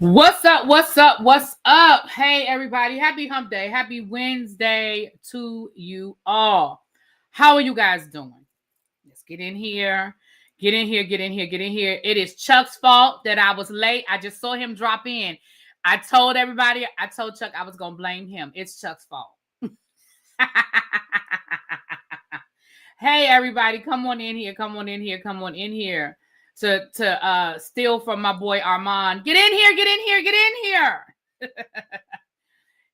What's up? What's up? What's up? Hey, everybody. Happy hump day. Happy Wednesday to you all. How are you guys doing? Let's get in here. Get in here. Get in here. Get in here. It is Chuck's fault that I was late. I just saw him drop in. I told everybody, I told Chuck I was going to blame him. It's Chuck's fault. Hey, everybody. Come on in here. Come on in here. Come on in here. To steal from my boy Armand. Get in here, get in here, get in here.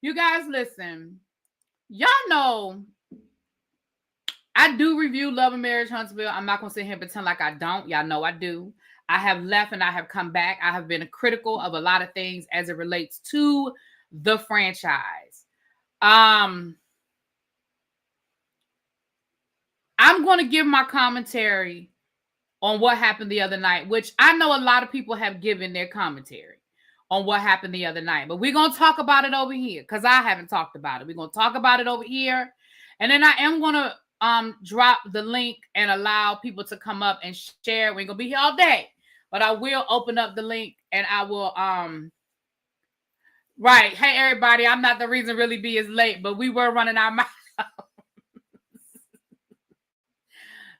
You guys, listen. Y'all know I do review Love and Marriage Huntsville. I'm not going to sit here and pretend like I don't. Y'all know I do. I have left and I have come back. I have been critical of a lot of things as it relates to the franchise. I'm going to give my commentary on what happened the other night, which I know a lot of people have given their commentary on what happened the other night. But we're going to talk about it over here because I haven't talked about it. We're going to talk about it over here. And then I am going to drop the link and allow people to come up and share. We're going to be here all day. But I will open up the link and I will... Right. Hey, everybody. I'm not the reason Really B is late, but we were running our mouth.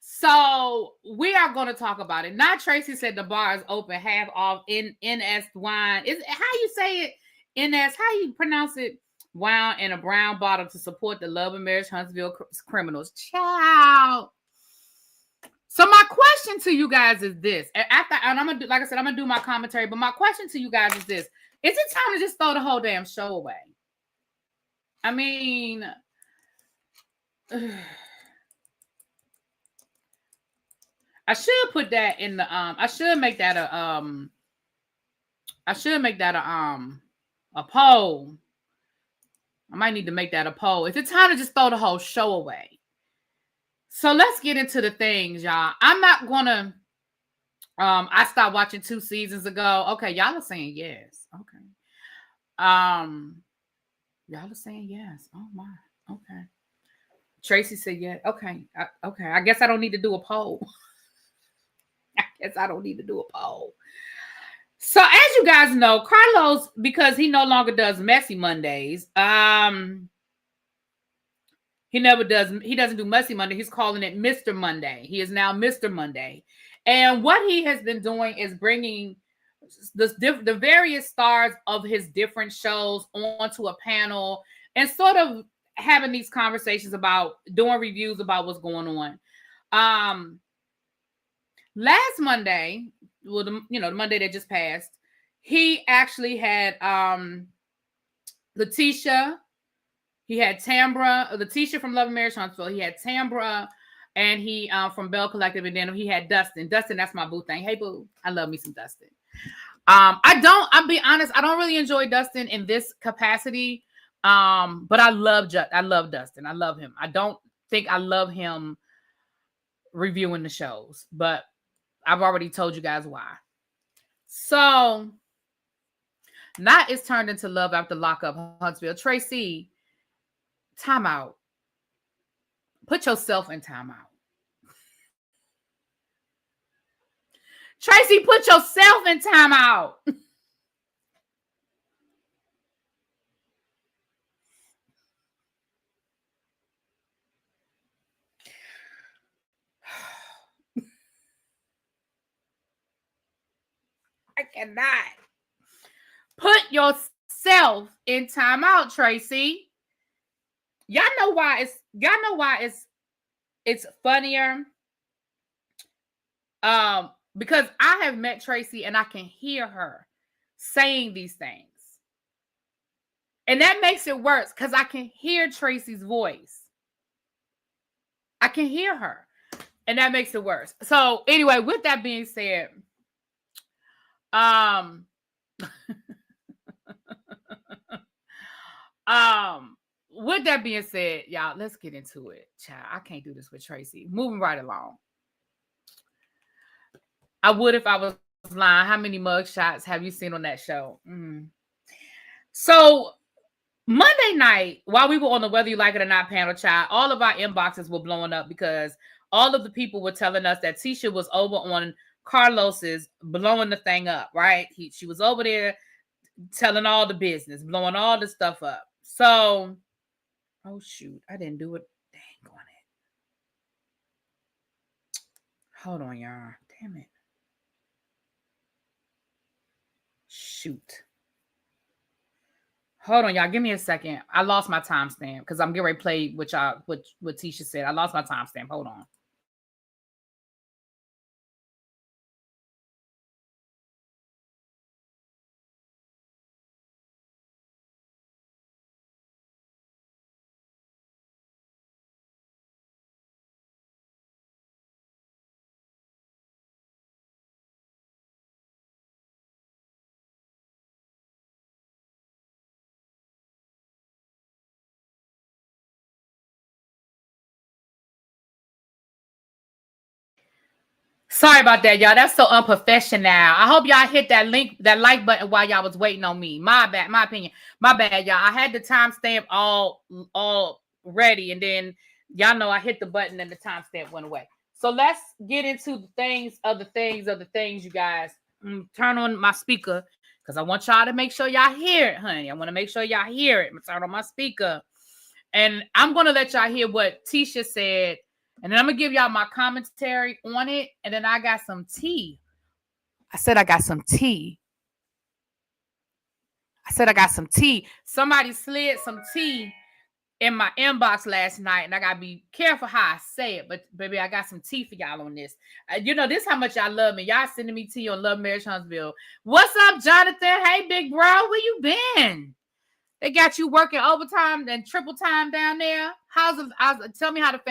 So we are going to talk about it. Now Tracy said the bar is open, half off in NS wine. Is how you say it? NS, how you pronounce it? Wine in a brown bottle to support the Love and Marriage Huntsville criminals. Ciao. So my question to you guys is this. And I'm gonna do, like I said, I'm gonna do my commentary. But my question to you guys is this: is it time to just throw the whole damn show away? I mean. I should put that in the I should make that a poll. I might need to make that a poll. Is it time to just throw the whole show away? So let's get into the things, y'all. I'm not gonna I stopped watching 2 seasons ago. Okay, y'all are saying yes. Okay. Y'all are saying yes. Oh my. Okay. Tracy said yeah. Okay. Okay. I guess I don't need to do a poll. I don't need to do a poll. So as you guys know, Carlos, because he no longer does Messy Mondays, he doesn't do Messy Monday. He's calling it Mr. Monday. He is now Mr. Monday. And what he has been doing is bringing the various stars of his different shows onto a panel and sort of having these conversations about doing reviews about what's going on. Last Monday, well, the Monday that just passed, he actually had Tisha. He had Tisha from Love and Marriage Huntsville. He had Tambra, and he from Bell Collective, and then he had Dustin. Dustin, that's my boo thing. Hey boo, I love me some Dustin. I'll be honest, I don't really enjoy Dustin in this capacity. But I love Dustin. I love him. I don't think I love him reviewing the shows, but I've already told you guys why. So now it's turned into Love After Lockup Huntsville. Tracy, timeout. Put yourself in timeout. Tracy, put yourself in timeout. I cannot. Put yourself in timeout, Tracy. Y'all know why it's funnier. Because I have met Tracy and I can hear her saying these things. And that makes it worse because I can hear Tracy's voice. I can hear her. And that makes it worse. So anyway, with that being said, with that being said, y'all, let's get into it. Child, I can't do this with Tracy. Moving right along. I would if I was lying. How many mug shots have you seen on that show? So Monday night, while we were on the Whether You Like It or Not panel, child, all of our inboxes were blowing up because all of the people were telling us that Tisha was over on Carlos's blowing the thing up, right? She was over there telling all the business, blowing all the stuff up. So, oh shoot, I didn't do it. Dang on it. Hold on, y'all. Damn it. Shoot. Hold on, y'all. Give me a second. I lost my timestamp because I'm getting ready to play what Tisha said. I lost my timestamp. Hold on. Sorry about that, y'all. That's so unprofessional. I hope y'all hit that like button while y'all was waiting on me. My bad, my opinion. My bad, y'all. I had the timestamp all ready, and then y'all know I hit the button and the timestamp went away. So let's get into the things, you guys. Turn on my speaker because I want y'all to make sure y'all hear it, honey. I want to make sure y'all hear it. Turn on my speaker. And I'm going to let y'all hear what Tisha said. And then I'm going to give y'all my commentary on it. And then I got some tea. I said I got some tea. Somebody slid some tea in my inbox last night. And I got to be careful how I say it. But, baby, I got some tea for y'all on this. You know, this is how much y'all love me. Y'all sending me tea on Love Marriage Huntsville. What's up, Jonathan? Hey, big bro. Where you been? They got you working overtime and triple time down there. Tell me how to,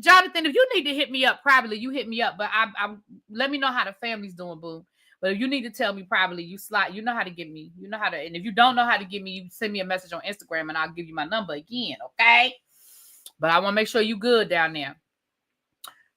Jonathan, if you need to hit me up privately, you hit me up. But I let me know how the family's doing, boo. But if you need to tell me privately, you know how to get me. You know how to, and if you don't know how to get me, you send me a message on Instagram and I'll give you my number again, okay? But I want to make sure you good down there.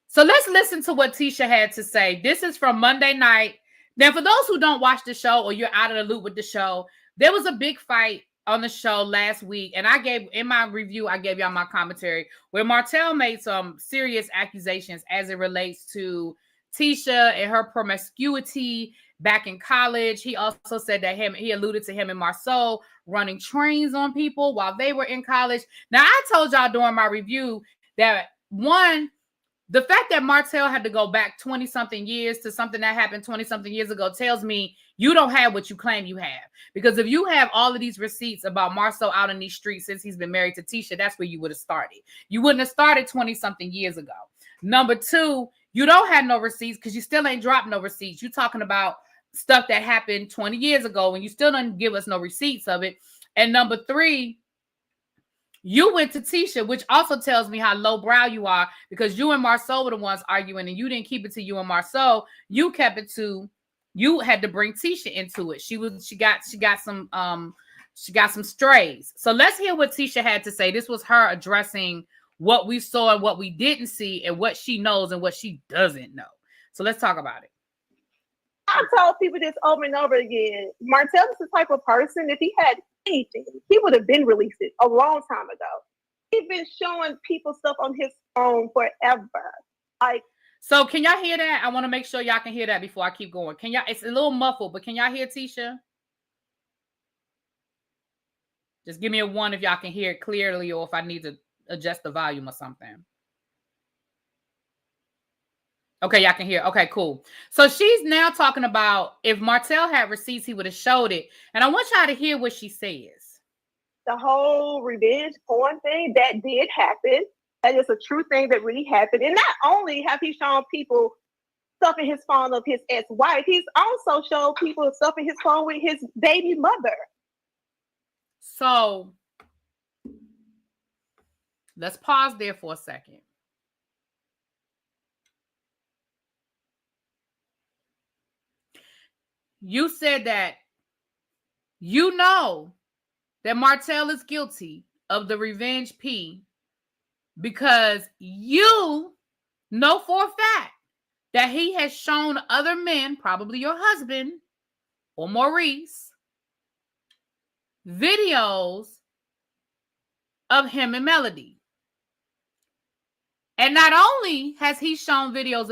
So let's listen to what Tisha had to say. This is from Monday night. Now, for those who don't watch the show or you're out of the loop with the show, there was a big fight on the show last week, and in my review, I gave y'all my commentary where Martell made some serious accusations as it relates to Tisha and her promiscuity back in college. He also said that he alluded to him and Marceau running trains on people while they were in college. Now, I told y'all during my review that the fact that Martell had to go back 20-something years to something that happened 20-something years ago tells me you don't have what you claim you have. Because if you have all of these receipts about Marceau out in these streets since he's been married to Tisha, that's where you would have started. You wouldn't have started 20-something years ago. Number two, you don't have no receipts because you still ain't dropped no receipts. You're talking about stuff that happened 20 years ago and you still don't give us no receipts of it. And number three, you went to Tisha, which also tells me how lowbrow you are because you and Marceau were the ones arguing and you didn't keep it to you and Marceau. You kept it to, you had to bring Tisha into it. She got some strays. So let's hear what Tisha had to say. This was her addressing what we saw and what we didn't see and what she knows and what she doesn't know. So let's talk about it. I told people this over and over again. Martell is the type of person, if he had anything, he would have been released it a long time ago. He's been showing people stuff on his phone forever. So can y'all hear that? I want to make sure y'all can hear that before I keep going. Can y'all? It's a little muffled, but can y'all hear Tisha? Just give me a 1 if y'all can hear it clearly or if I need to adjust the volume or something. Okay, y'all can hear. Okay, cool. So she's now talking about if Martell had receipts, he would have showed it. And I want y'all to hear what she says. The whole revenge porn thing, that did happen. That is a true thing that really happened. And not only have he shown people stuff in his phone of his ex-wife, he's also showed people stuff in his phone with his baby mother. So let's pause there for a second. You said that you know that Martell is guilty of the revenge P because you know for a fact that he has shown other men, probably your husband or Maurice, videos of him and Melody. And not only has he shown videos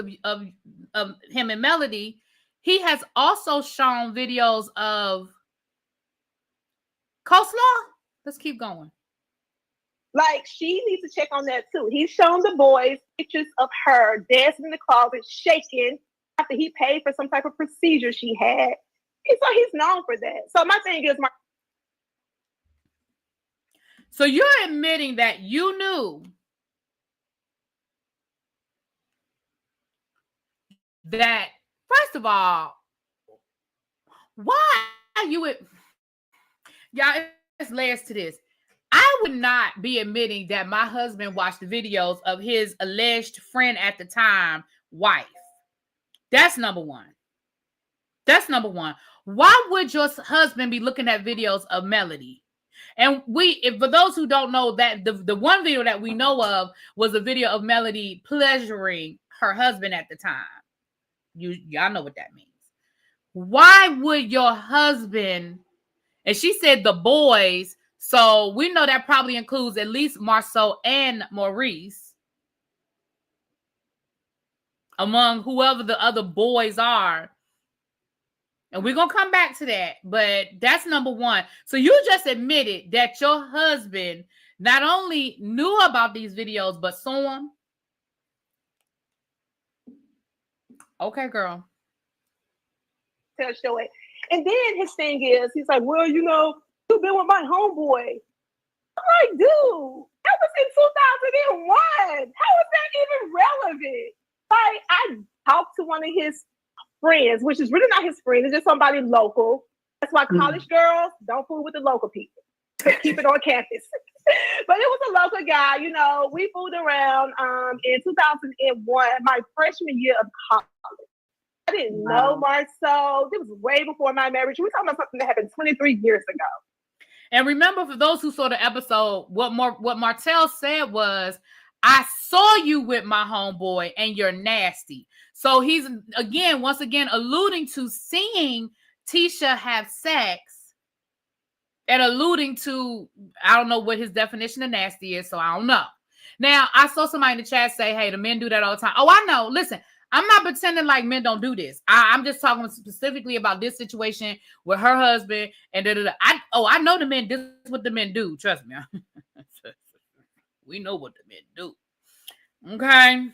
of him and Melody, he has also shown videos of Coleslaw? Let's keep going. Like, she needs to check on that too. He's shown the boys pictures of her dancing in the closet, shaking after he paid for some type of procedure she had. And so he's known for that. So my thing is, so you're admitting that you knew that, first of all, why you would, y'all, it's layers to this. I would not be admitting that my husband watched the videos of his alleged friend at the time, wife. That's number one. That's number one. Why would your husband be looking at videos of Melody? And if for those who don't know, that the one video that we know of was a video of Melody pleasuring her husband at the time. Y'all know what that means. Why would your husband, and she said the boys, so we know that probably includes at least Marceau and Maurice, among whoever the other boys are. And we're going to come back to that, but that's number one. So you just admitted that your husband not only knew about these videos, but saw them. Okay, girl. tell show it. And then his thing is, he's like, well, you know, you've been with my homeboy. I'm like, dude, that was in 2001. How is that even relevant? Like, I talked to one of his friends, which is really not his friend, it's just somebody local. That's why college girls don't fool with the local people. Keep it on campus. But it was a local guy, you know. We fooled around in 2001, my freshman year of college. I didn't know Marceau. It was way before my marriage. We're talking about something that happened 23 years ago. And remember, for those who saw the episode, what Martell said was, I saw you with my homeboy and you're nasty. So he's, once again, alluding to seeing Tisha have sex and alluding to, I don't know what his definition of nasty is, so I don't know. Now, I saw somebody in the chat say, hey, the men do that all the time. Oh, I know. Listen, I'm not pretending like men don't do this. I'm just talking specifically about this situation with her husband and da-da-da. I know the men, this is what the men do. Trust me. We know what the men do. Okay.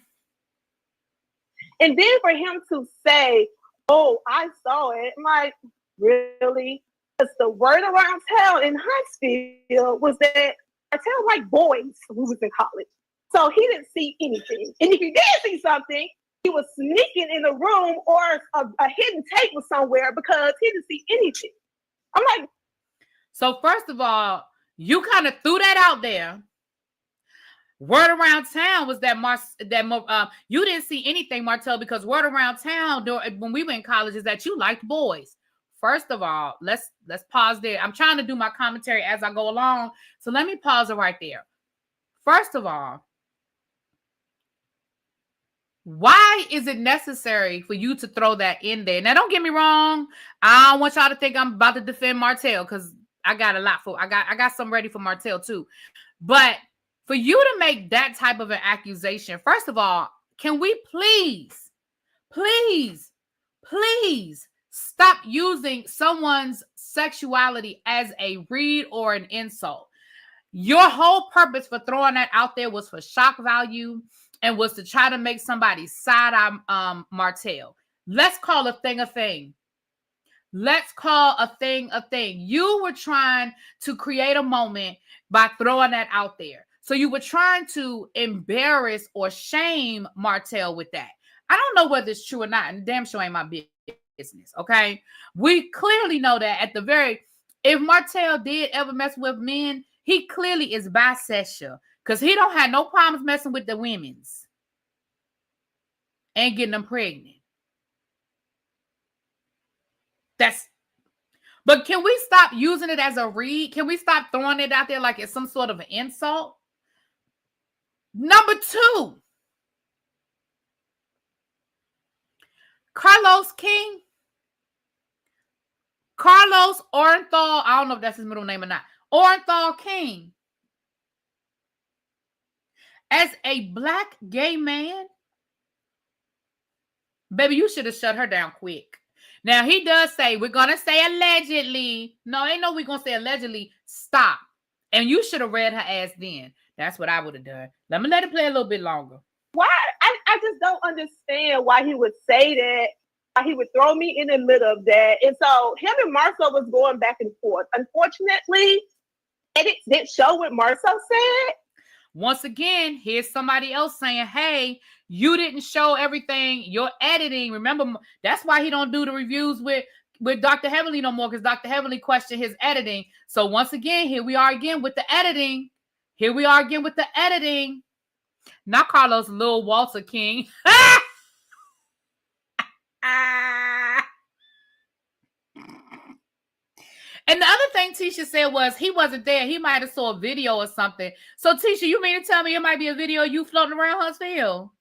And then for him to say, oh, I saw it. I'm like, really? Because the word around town in Huntsville was that Martell liked boys who was in college. So he didn't see anything. And if he did see something, he was sneaking in the room, or a hidden tape was somewhere because he didn't see anything. I'm like, so first of all, you kind of threw that out there. Word around town was that you didn't see anything, Martell, because word around town when we were in college is that you liked boys. First of all, let's pause there. I'm trying to do my commentary as I go along, so let me pause it right there. First of all, why is it necessary for you to throw that in there? Now, don't get me wrong. I don't want y'all to think I'm about to defend Martell, because I got a lot I got some ready for Martell too. But for you to make that type of an accusation, first of all, can we please stop using someone's sexuality as a read or an insult? Your whole purpose for throwing that out there was for shock value and was to try to make somebody side-eye Martell. Let's call a thing a thing. Let's call a thing a thing. You were trying to create a moment by throwing that out there. So you were trying to embarrass or shame Martell with that. I don't know whether it's true or not, and damn sure ain't my business, okay? We clearly know that if Martell did ever mess with men, he clearly is bisexual, because he don't have no problems messing with the women's and getting them pregnant. But can we stop using it as a read? Can we stop throwing it out there like it's some sort of an insult? Number two, Carlos Orenthal, I don't know if that's his middle name or not, Orenthal King, as a black gay man, baby, you should have shut her down quick. Now, he does say, we're going to say allegedly. No, ain't no we're going to say allegedly. Stop. And you should have read her ass then. That's what I would have done. Let me let it play a little bit longer. Why? I just don't understand why he would say that. Why he would throw me in the middle of that. And so him and Marcel was going back and forth. Unfortunately, it didn't show what Marcel said. Once again, here's somebody else saying, hey, you didn't show everything. Your editing. Remember, that's why he don't do the reviews with Dr. Heavenly no more, because Dr. Heavenly questioned his editing. So once again, here we are again with the editing. Not Carlos Lil Walter King. And the other thing Tisha said was he wasn't there. He might have saw a video or something. So Tisha, you mean to tell me it might be a video of you floating around Huntsville?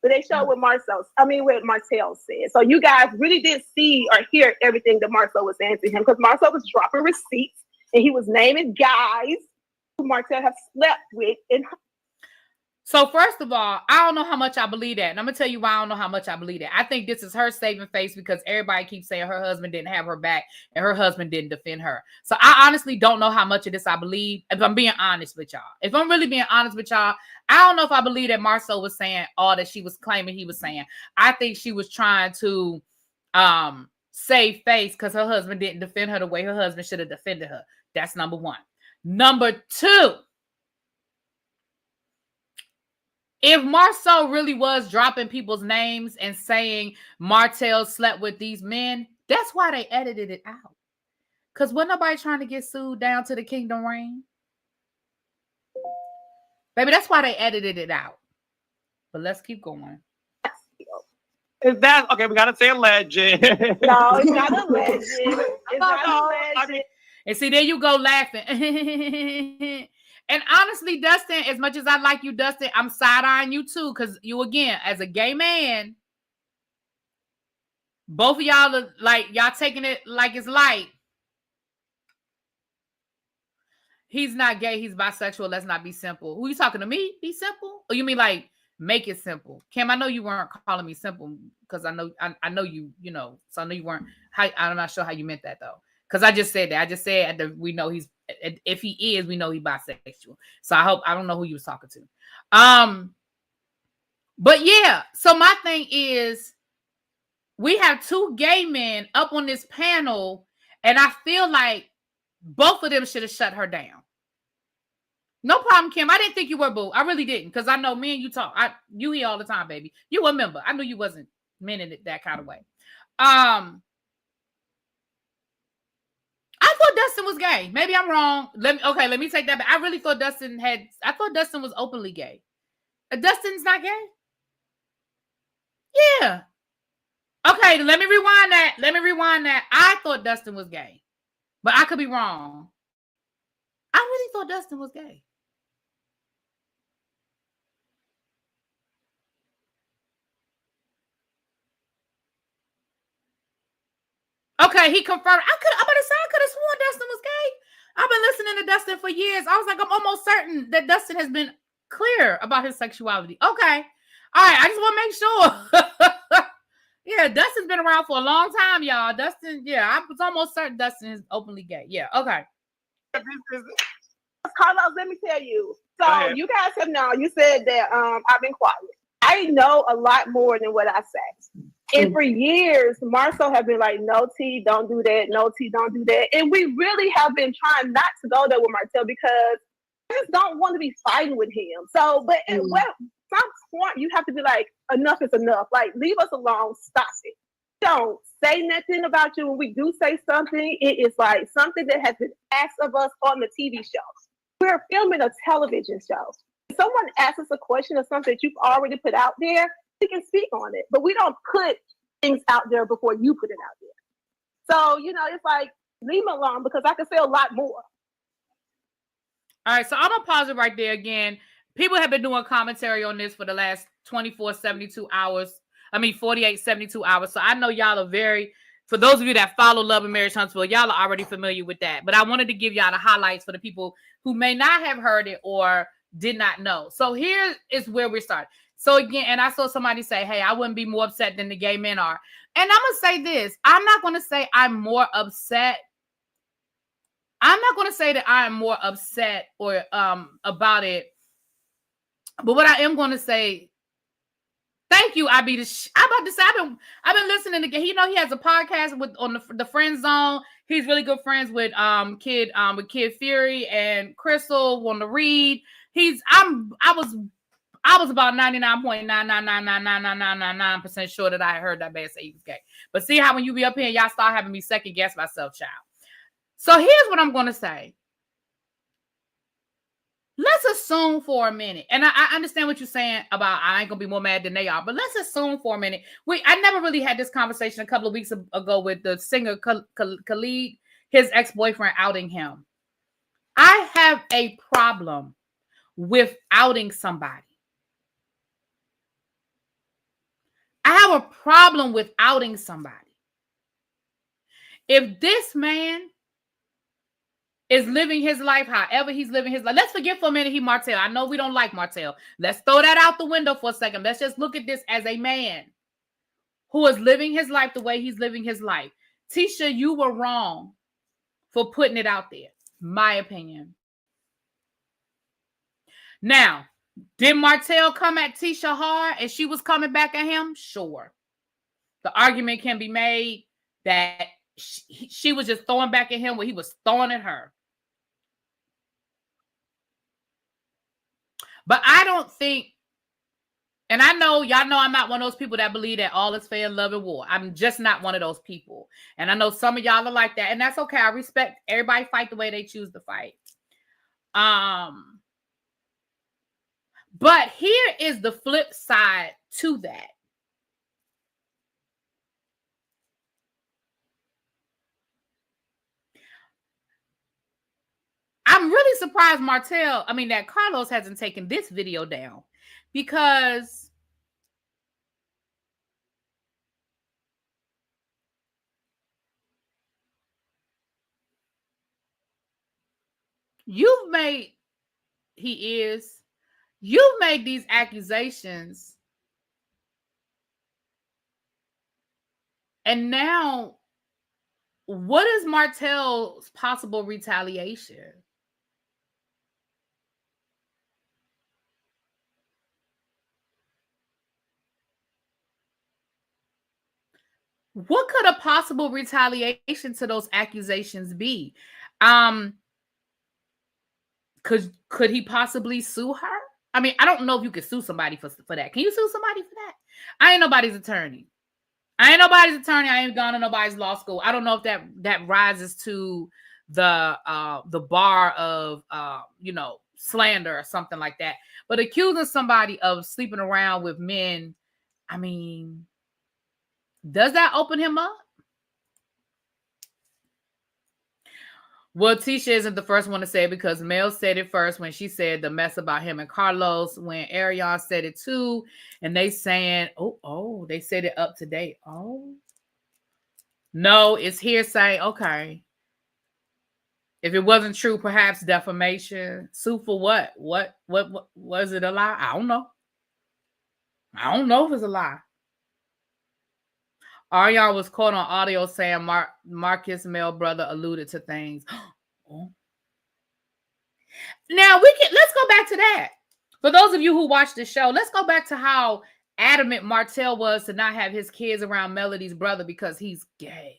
But they showed what Martell said. So you guys really did see or hear everything that Marcel was saying to him, because Marcel was dropping receipts and he was naming guys who Martell have slept with. So first of all, I don't know how much I believe that. And I'm going to tell you why I don't know how much I believe that. I think this is her saving face because everybody keeps saying her husband didn't have her back and her husband didn't defend her. So I honestly don't know how much of this I believe, if I'm being honest with y'all. If I'm really being honest with y'all, I don't know if I believe that Marcel was saying all that she was claiming he was saying. I think she was trying to save face because her husband didn't defend her the way her husband should have defended her. That's number one. Number two, if Marcel really was dropping people's names and saying Martell slept with these men, that's why they edited it out. Because wasn't nobody trying to get sued down to the kingdom reign? Baby, that's why they edited it out. But let's keep going. Is that okay? We gotta say a legend. No, it's not a legend. It's not a legend. And see, there you go laughing. And honestly, Dustin, as much as I like you, Dustin, I'm side-eyeing you too, because you, again, as a gay man, both of y'all are like, y'all taking it like it's light. He's not gay, he's bisexual. Let's not be simple. Who you talking to me? Be simple? Or you mean like make it simple? Kim, I know you weren't calling me simple because I know you, so I know you weren't. I'm not sure how you meant that though. Because I just said that. I just said that we know he's, if he is, we know he's bisexual. So I don't know who you was talking to. But yeah, so my thing is, we have two gay men up on this panel, and I feel like both of them should have shut her down. No problem, Kim. I didn't think you were, boo. I really didn't, because I know me and you talk. You here all the time, baby. You a member. I knew you wasn't meaning it that kind of way. I thought Dustin was gay. Maybe I'm wrong. Let me take that back. I really thought Dustin was openly gay. Dustin's not gay? Yeah. Okay, let me rewind that. I thought Dustin was gay. But I could be wrong. I really thought Dustin was gay. Okay, he confirmed. I could have sworn Dustin was gay. I've been listening to Dustin for years. I was like, I'm almost certain that Dustin has been clear about his sexuality. Okay. All right, I just want to make sure. Yeah, Dustin's been around for a long time, y'all. Dustin, yeah, I was almost certain Dustin is openly gay. Yeah, okay. Carlos, let me tell you. So you guys have known, you said that I've been quiet. I know a lot more than what I say. And for years, Marcel have been like, no, T, don't do that. No, T, don't do that. And we really have been trying not to go there with Martel because I just don't want to be fighting with him. So, but at some point, you have to be like, enough is enough. Like, leave us alone. Stop it. Don't say nothing about you. When we do say something, it is like something that has been asked of us on the TV show. We're filming a television show. If someone asks us a question or something that you've already put out there, we can speak on it, but we don't put things out there before you put it out there. So, it's like, leave me alone because I can say a lot more. All right, so I'm going to pause it right there again. People have been doing commentary on this for the last 48, 72 hours. So I know y'all are for those of you that follow Love and Marriage Huntsville, y'all are already familiar with that. But I wanted to give y'all the highlights for the people who may not have heard it or did not know. So here is where we start. So again, and I saw somebody say, hey, I wouldn't be more upset than the gay men are. And I'm gonna say this. I'm not gonna say I'm more upset. I'm not gonna say that I am more upset or about it. But what I am gonna say, thank you, I be the. I'm about to say I've been listening to. You know, he has a podcast with on the Friend Zone. He's really good friends with Kid Fury and Crystal on the read. I was about 99.9999999% sure that I heard that man say he was gay. But see how when you be up here and y'all start having me second guess myself, child. So here's what I'm gonna say. Let's assume for a minute, and I understand what you're saying about I ain't gonna be more mad than they are, but let's assume for a minute. I never really had this conversation a couple of weeks ago with the singer Khalid, his ex-boyfriend outing him. I have a problem with outing somebody. I have a problem with outing somebody. If this man is living his life however he's living his life. Let's forget for a minute he Martell. I know we don't like Martell. Let's throw that out the window for a second. Let's just look at this as a man who is living his life the way he's living his life. Tisha, you were wrong for putting it out there. My opinion. Now, did Martell come at Tisha hard and she was coming back at him? Sure. The argument can be made that she was just throwing back at him what he was throwing at her. But I don't think, and I know, y'all know I'm not one of those people that believe that all is fair in love and war. I'm just not one of those people. And I know some of y'all are like that, and that's okay. I respect everybody fight the way they choose to fight. But here is the flip side to that. I'm really surprised that Carlos hasn't taken this video down, because you've made these accusations, and now what is Martell's possible retaliation? What could a possible retaliation to those accusations be? Could he possibly sue her? I mean, I don't know if you could sue somebody for that. Can you sue somebody for that? I ain't nobody's attorney. I ain't gone to nobody's law school. I don't know if that rises to the bar of slander or something like that. But accusing somebody of sleeping around with men, I mean, does that open him up? Well, Tisha isn't the first one to say it, because Mel said it first when she said the mess about him and Carlos, when Ariane said it too, and they saying, they said it up to date. Oh, no, it's hearsay. Okay. If it wasn't true, perhaps defamation. Sue for what? What was it a lie? I don't know. I don't know if it's a lie. Ariane was caught on audio saying Marcus' male brother alluded to things. Oh. Now let's go back to that. For those of you who watch the show, let's go back to how adamant Martell was to not have his kids around Melody's brother because he's gay.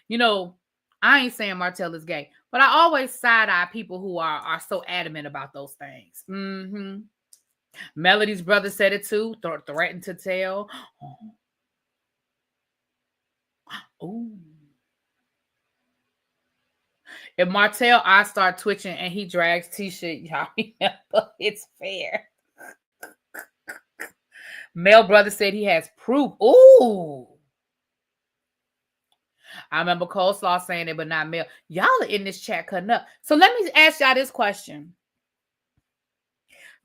You know, I ain't saying Martell is gay, but I always side-eye people who are so adamant about those things. Mm-hmm. Melody's brother said it too, threatened to tell. Oh. If Martell I start twitching and he drags Tisha, y'all remember it's fair. Mel brother said he has proof. Ooh. I remember Coleslaw saying it, but not Mel. Y'all are in this chat cutting up. So let me ask y'all this question.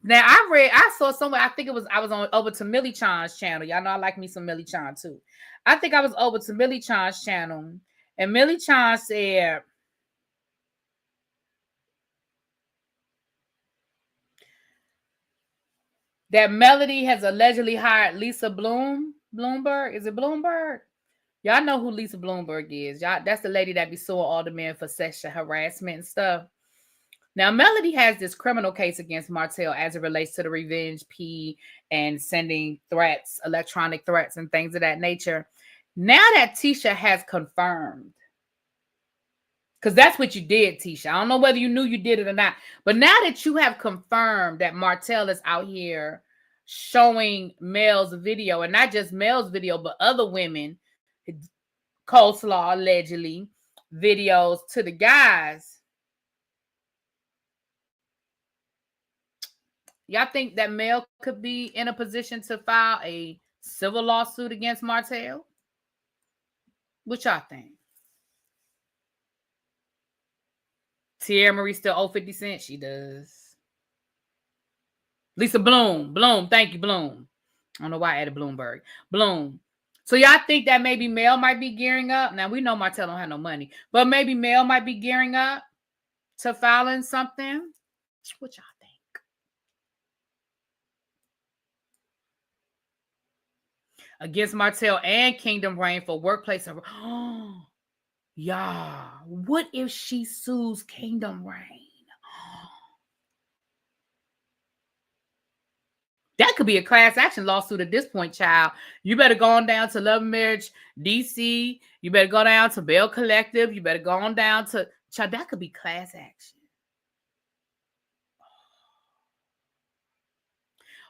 Now I saw somewhere, I was on over to Millie Chan's channel. Y'all know I like me some Millie Chan too. I think I was over to Millie Chan's channel, and Millie Chan said that Melody has allegedly hired Lisa Bloom Bloomberg? Is it Bloomberg? Y'all know who Lisa Bloomberg is. Y'all, that's the lady that be suing all the men for sexual harassment and stuff. Now, Melody has this criminal case against Martell as it relates to the revenge P and sending threats, electronic threats, and things of that nature. Now that Tisha has confirmed, because that's what you did, Tisha. I don't know whether you knew you did it or not, but now that you have confirmed that Martell is out here showing Mel's video, and not just Mel's video, but other women, coleslaw allegedly, videos to the guys. Y'all think that Mel could be in a position to file a civil lawsuit against Martell? What y'all think? Tierra Marie still owe 50 cents? She does. Lisa Bloom. Thank you, Bloom. I don't know why I added Bloomberg. Bloom. So y'all think that maybe Mel might be gearing up? Now, we know Martell don't have no money, but maybe Mel might be gearing up to filing something? What y'all think? Against Martell and Kingdom Reign for workplace. Oh, yeah. What if she sues Kingdom Reign? That could be a class action lawsuit at this point, child. You better go on down to Love and Marriage DC. You better go down to Bell Collective. You better go on down to... Child, that could be class action.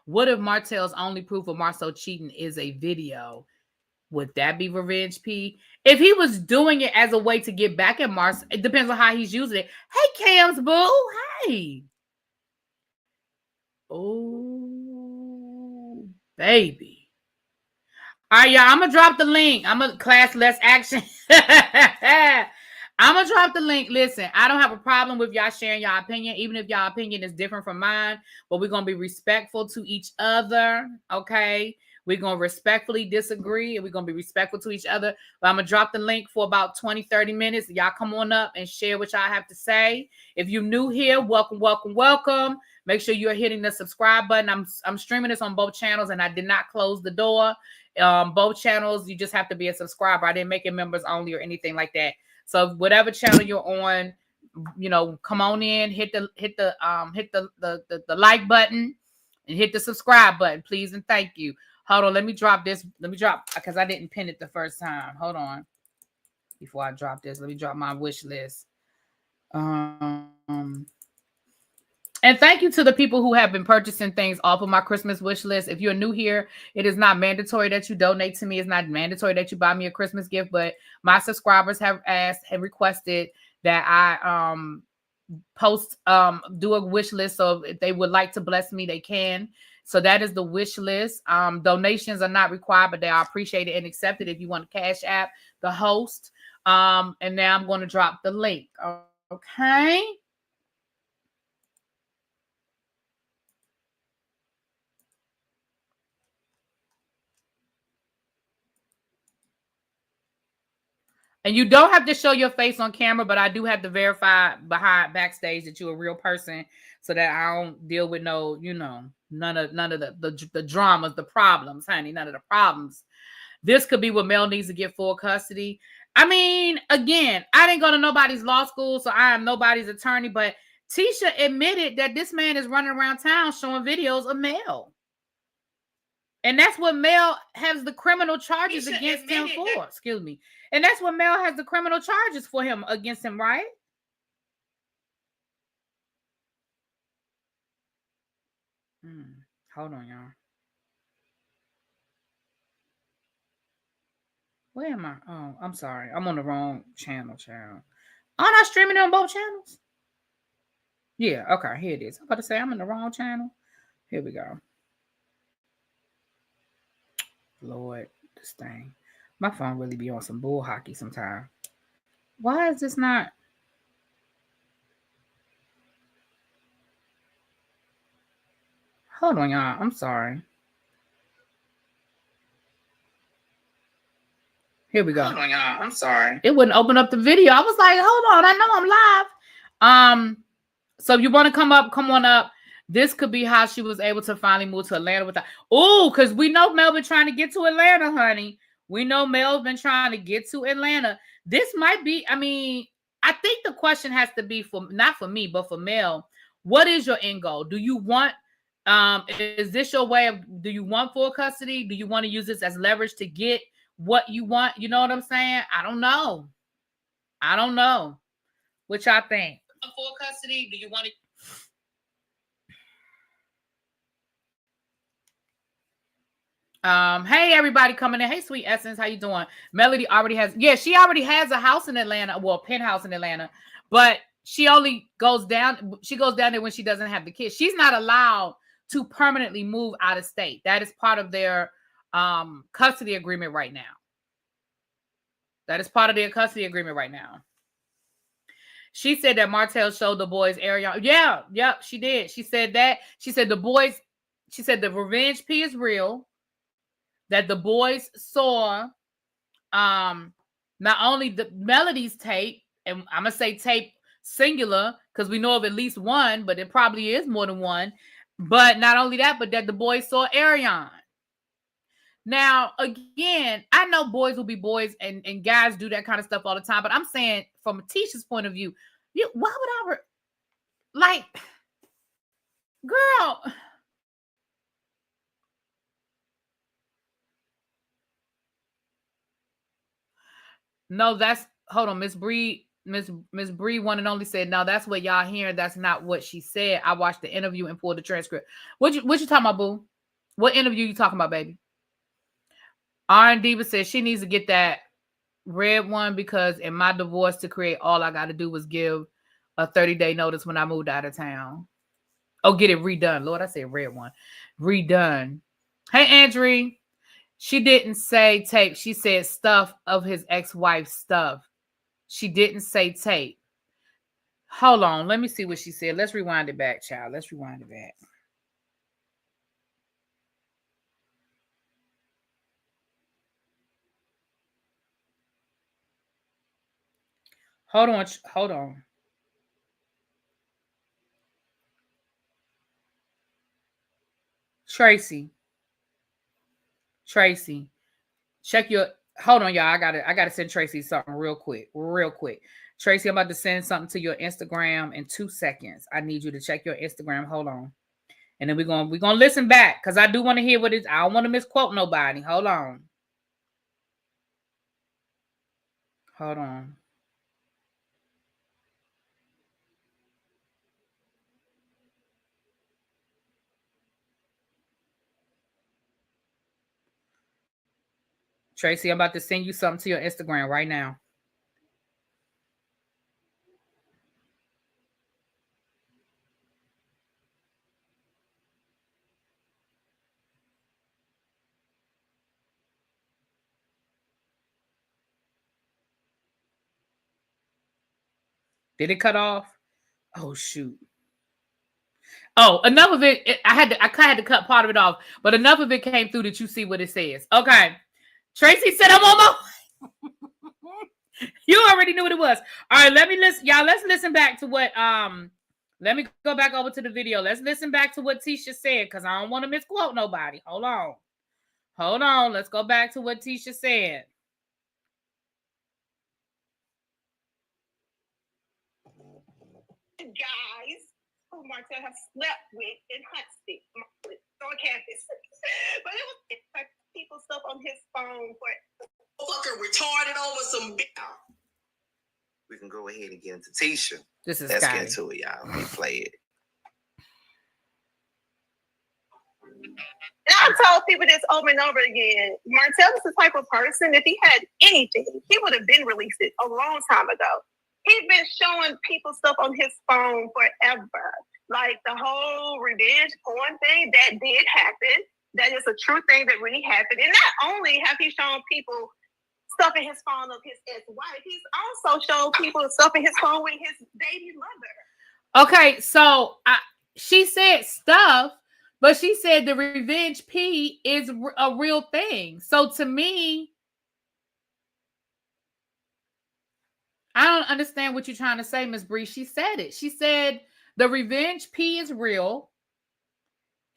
What if Martell's only proof of Marcel cheating is a video? Would that be revenge P? If he was doing it as a way to get back at Marcel, it depends on how he's using it. Hey, Cam's boo. Hey. Oh, baby. All right, y'all. I'm going to drop the link. I'm going to class less action. I'm going to drop the link. Listen, I don't have a problem with y'all sharing your opinion, even if y'all opinion is different from mine, but we're going to be respectful to each other, okay? We're going to respectfully disagree, and we're going to be respectful to each other. But I'm going to drop the link for about 20, 30 minutes. Y'all come on up and share what y'all have to say. If you're new here, welcome, welcome, welcome. Make sure you're hitting the subscribe button. I'm streaming this on both channels, and I did not close the door. Both channels, you just have to be a subscriber. I didn't make it members only or anything like that. So whatever channel you're on, you know, come on in, hit the like button and hit the subscribe button, please and thank you. Hold on, let me drop this. Let me drop, because I didn't pin it the first time. Hold on. Before I drop this, let me drop my wish list. And thank you to the people who have been purchasing things off of my Christmas wish list. If you're new here, it is not mandatory that you donate to me. It's not mandatory that you buy me a Christmas gift, but my subscribers have requested that I do a wish list. So if they would like to bless me, they can. So that is the wish list. Donations are not required, but they are appreciated and accepted if you want to Cash App the host. And now I'm going to drop the link. Okay. And you don't have to show your face on camera, but I do have to verify backstage that you're a real person, so that I don't deal with no, you know, none of the dramas, the problems, honey, none of the problems. This could be what Mel needs to get full custody. I mean, again, I didn't go to nobody's law school, so I am nobody's attorney, but Tisha admitted that this man is running around town showing videos of Mel. And that's what Mel has the criminal charges against him for. Excuse me. And that's what Mel has the criminal charges for him against him, right? Hold on, y'all. Where am I? Oh, I'm sorry. I'm on the wrong channel, child. Aren't I streaming it on both channels? Yeah, okay. Here it is. I'm about to say I'm in the wrong channel. Here we go. Lord, this thing. My phone really be on some bull hockey sometimes. Why is this not? Hold on, y'all. I'm sorry. Here we go. Hold on, y'all. I'm sorry. It wouldn't open up the video. I was like, hold on. I know I'm live. So if you want to come on up. This could be how she was able to finally move to Atlanta without. Oh, because we know Mel been trying to get to Atlanta, honey. We know Mel's been trying to get to Atlanta. This might be, I mean, I think the question has to be for, not for me, but for Mel. What is your end goal? Do you want, is this your way of, do you want full custody? Do you want to use this as leverage to get what you want? You know what I'm saying? I don't know. I don't know. What y'all think? Full custody? Do you want to? Hey everybody coming in. Hey Sweet Essence, how you doing? Melody already has, she already has a house in Atlanta, well, a penthouse in Atlanta, but she only goes down, there when she doesn't have the kids. She's not allowed to permanently move out of state. That is part of their custody agreement right now. She said that Martell showed the boys area. Yeah, she did. She said that. She said the boys, she said the revenge P is real. That the boys saw not only the Melody's tape, and I'm gonna say tape singular because we know of at least one, but it probably is more than one. But not only that, but that the boys saw Arion. Now, again, I know boys will be boys and guys do that kind of stuff all the time, but I'm saying from Tisha's point of view, why would I like, girl? No, that's, hold on, Miss Bree one and only said, no, that's what y'all hearing. That's not what she said. I watched the interview and pulled the transcript. What you talking about, boo? What interview you talking about, baby? R&D Diva says she needs to get that red one because in my divorce to create, all I got to do was give a 30-day notice when I moved out of town. Oh, get it redone. Lord, I said red one. Redone. Hey, Andrew. She didn't say tape. She said stuff of his ex-wife's stuff. She didn't say tape. Hold on. Let me see what she said. Let's rewind it back, child. Let's rewind it back. Hold on. Tracy. Check your, hold on, y'all. I gotta send Tracy something real quick. Tracy, I'm about to send something to your Instagram in 2 seconds. I need you to check your Instagram. Hold on. And then we're gonna listen back because I do want to hear what it is. I don't want to misquote nobody. Hold on. Tracy, I'm about to send you something to your Instagram right now. Did it cut off? Oh, shoot. Oh, enough of it. I had to cut part of it off, but enough of it came through that you see what it says. Okay. Tracy said I'm on my You already knew what it was. All right, let me listen. Y'all, let's listen back to what let me go back over to the video. Let's listen back to what Tisha said because I don't want to misquote nobody. Hold on. Let's go back to what Tisha said. Guys who Martell have slept with in Huntsville on campus. But it was people stuff on his phone for fucking retarded over some. We can go ahead and get into Tisha. Let's get into it, y'all. Let me play it. And I've told people this over and over again. Martell is the type of person, if he had anything, he would have been released it a long time ago. He's been showing people stuff on his phone forever. Like the whole revenge porn thing, that did happen. That is a true thing that really happened. And not only have he shown people stuff in his phone of his ex-wife, he's also shown people stuff in his phone with his baby mother. Okay, so she said stuff, but she said the revenge P is a real thing. So to me, I don't understand what you're trying to say, Miss Bree. She said it. She said the revenge P is real.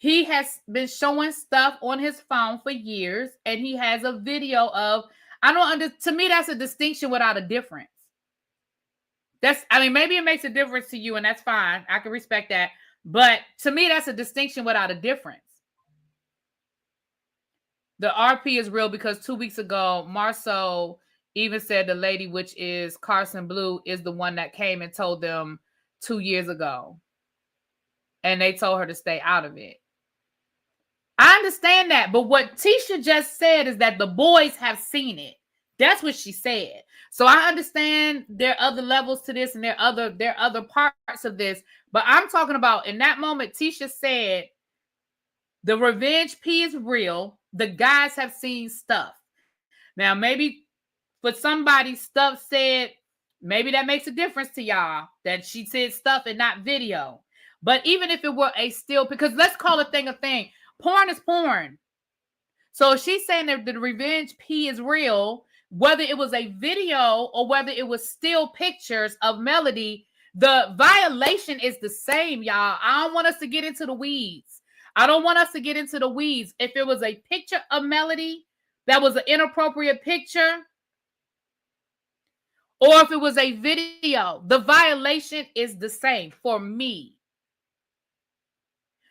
He has been showing stuff on his phone for years, and he has a video of, to me, that's a distinction without a difference. Maybe it makes a difference to you, and that's fine. I can respect that. But to me, that's a distinction without a difference. The RP is real because 2 weeks ago, Marceau even said the lady, which is Carson Blue, is the one that came and told them 2 years ago. And they told her to stay out of it. I understand that. But what Tisha just said is that the boys have seen it. That's what she said. So I understand there are other levels to this and there are other parts of this. But I'm talking about in that moment, Tisha said the revenge P is real. The guys have seen stuff. Now, maybe for somebody, stuff said, maybe that makes a difference to y'all, that she said stuff and not video. But even if it were a still, because let's call a thing a thing. Porn is porn. So if she's saying that the revenge P is real, whether it was a video or whether it was still pictures of Melody, the violation is the same, y'all. I don't want us to get into the weeds. If it was a picture of Melody that was an inappropriate picture, or if it was a video, the violation is the same for me.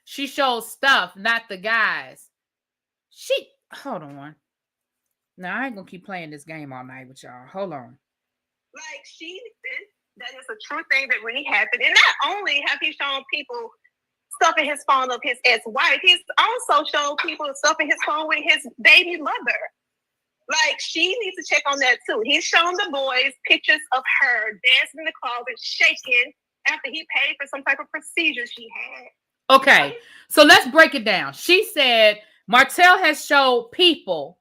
She shows stuff, not the guys. Hold on. Now, I ain't going to keep playing this game all night with y'all. Hold on. Like, that is a true thing that really happened. And not only have he shown people stuff in his phone of his ex-wife, he's also shown people stuff in his phone with his baby mother. Like, she needs to check on that too. He's shown the boys pictures of her dancing in the closet, shaking after he paid for some type of procedure she had. Okay, so let's break it down. She said Martell has showed people,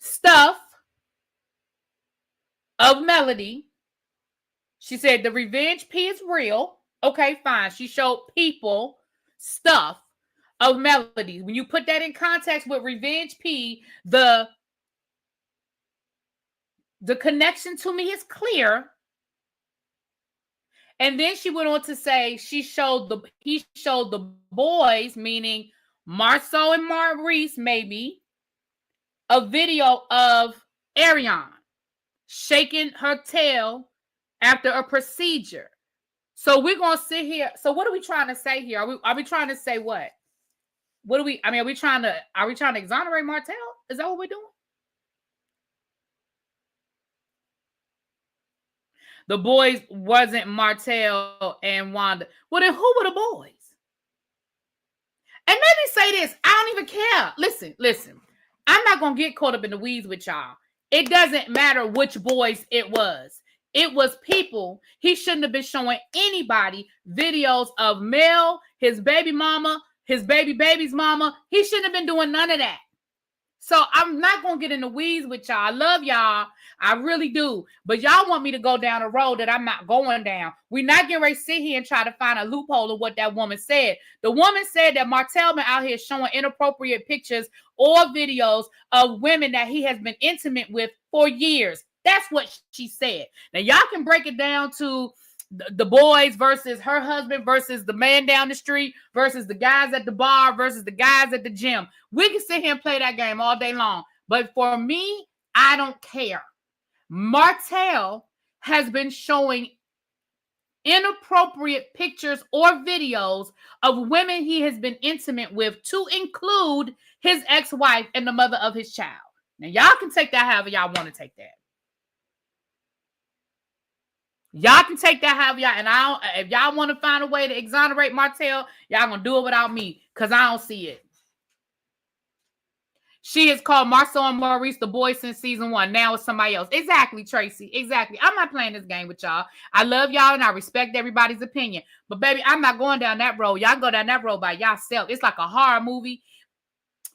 stuff of Melody. She said the revenge P is real. Okay, fine. She showed people stuff of Melody. When you put that in context with revenge P, the connection to me is clear. And then she went on to say he showed the boys, meaning Marceau and Maurice, maybe, a video of Ariane shaking her tail after a procedure. So we're gonna sit here. So what are we trying to say here? Are we trying to say what? Are we trying to exonerate Martell? Is that what we're doing? The boys wasn't Martell and Wanda. Well, then who were the boys? And let me say this. I don't even care. Listen. I'm not going to get caught up in the weeds with y'all. It doesn't matter which boys it was. It was people. He shouldn't have been showing anybody videos of Mel, his baby mama, his baby's mama. He shouldn't have been doing none of that. So I'm not going to get in the weeds with y'all. I love y'all. I really do. But y'all want me to go down a road that I'm not going down. We're not getting ready to sit here and try to find a loophole of what that woman said. The woman said that Martell been out here showing inappropriate pictures or videos of women that he has been intimate with for years. That's what she said. Now, y'all can break it down to the boys versus her husband versus the man down the street versus the guys at the bar versus the guys at the gym. We can sit here and play that game all day long. But for me, I don't care. Martell has been showing inappropriate pictures or videos of women he has been intimate with, to include his ex-wife and the mother of his child. Now, y'all can take that however y'all want to take that. Y'all can take that however y'all, and if y'all want to find a way to exonerate Martell, y'all gonna do it without me, because I don't see it. She has called Marceau and Maurice the boys since season 1. Now it's somebody else. Exactly, Tracy. Exactly. I'm not playing this game with y'all. I love y'all and I respect everybody's opinion. But baby, I'm not going down that road. Y'all go down that road by yourself. It's like a horror movie.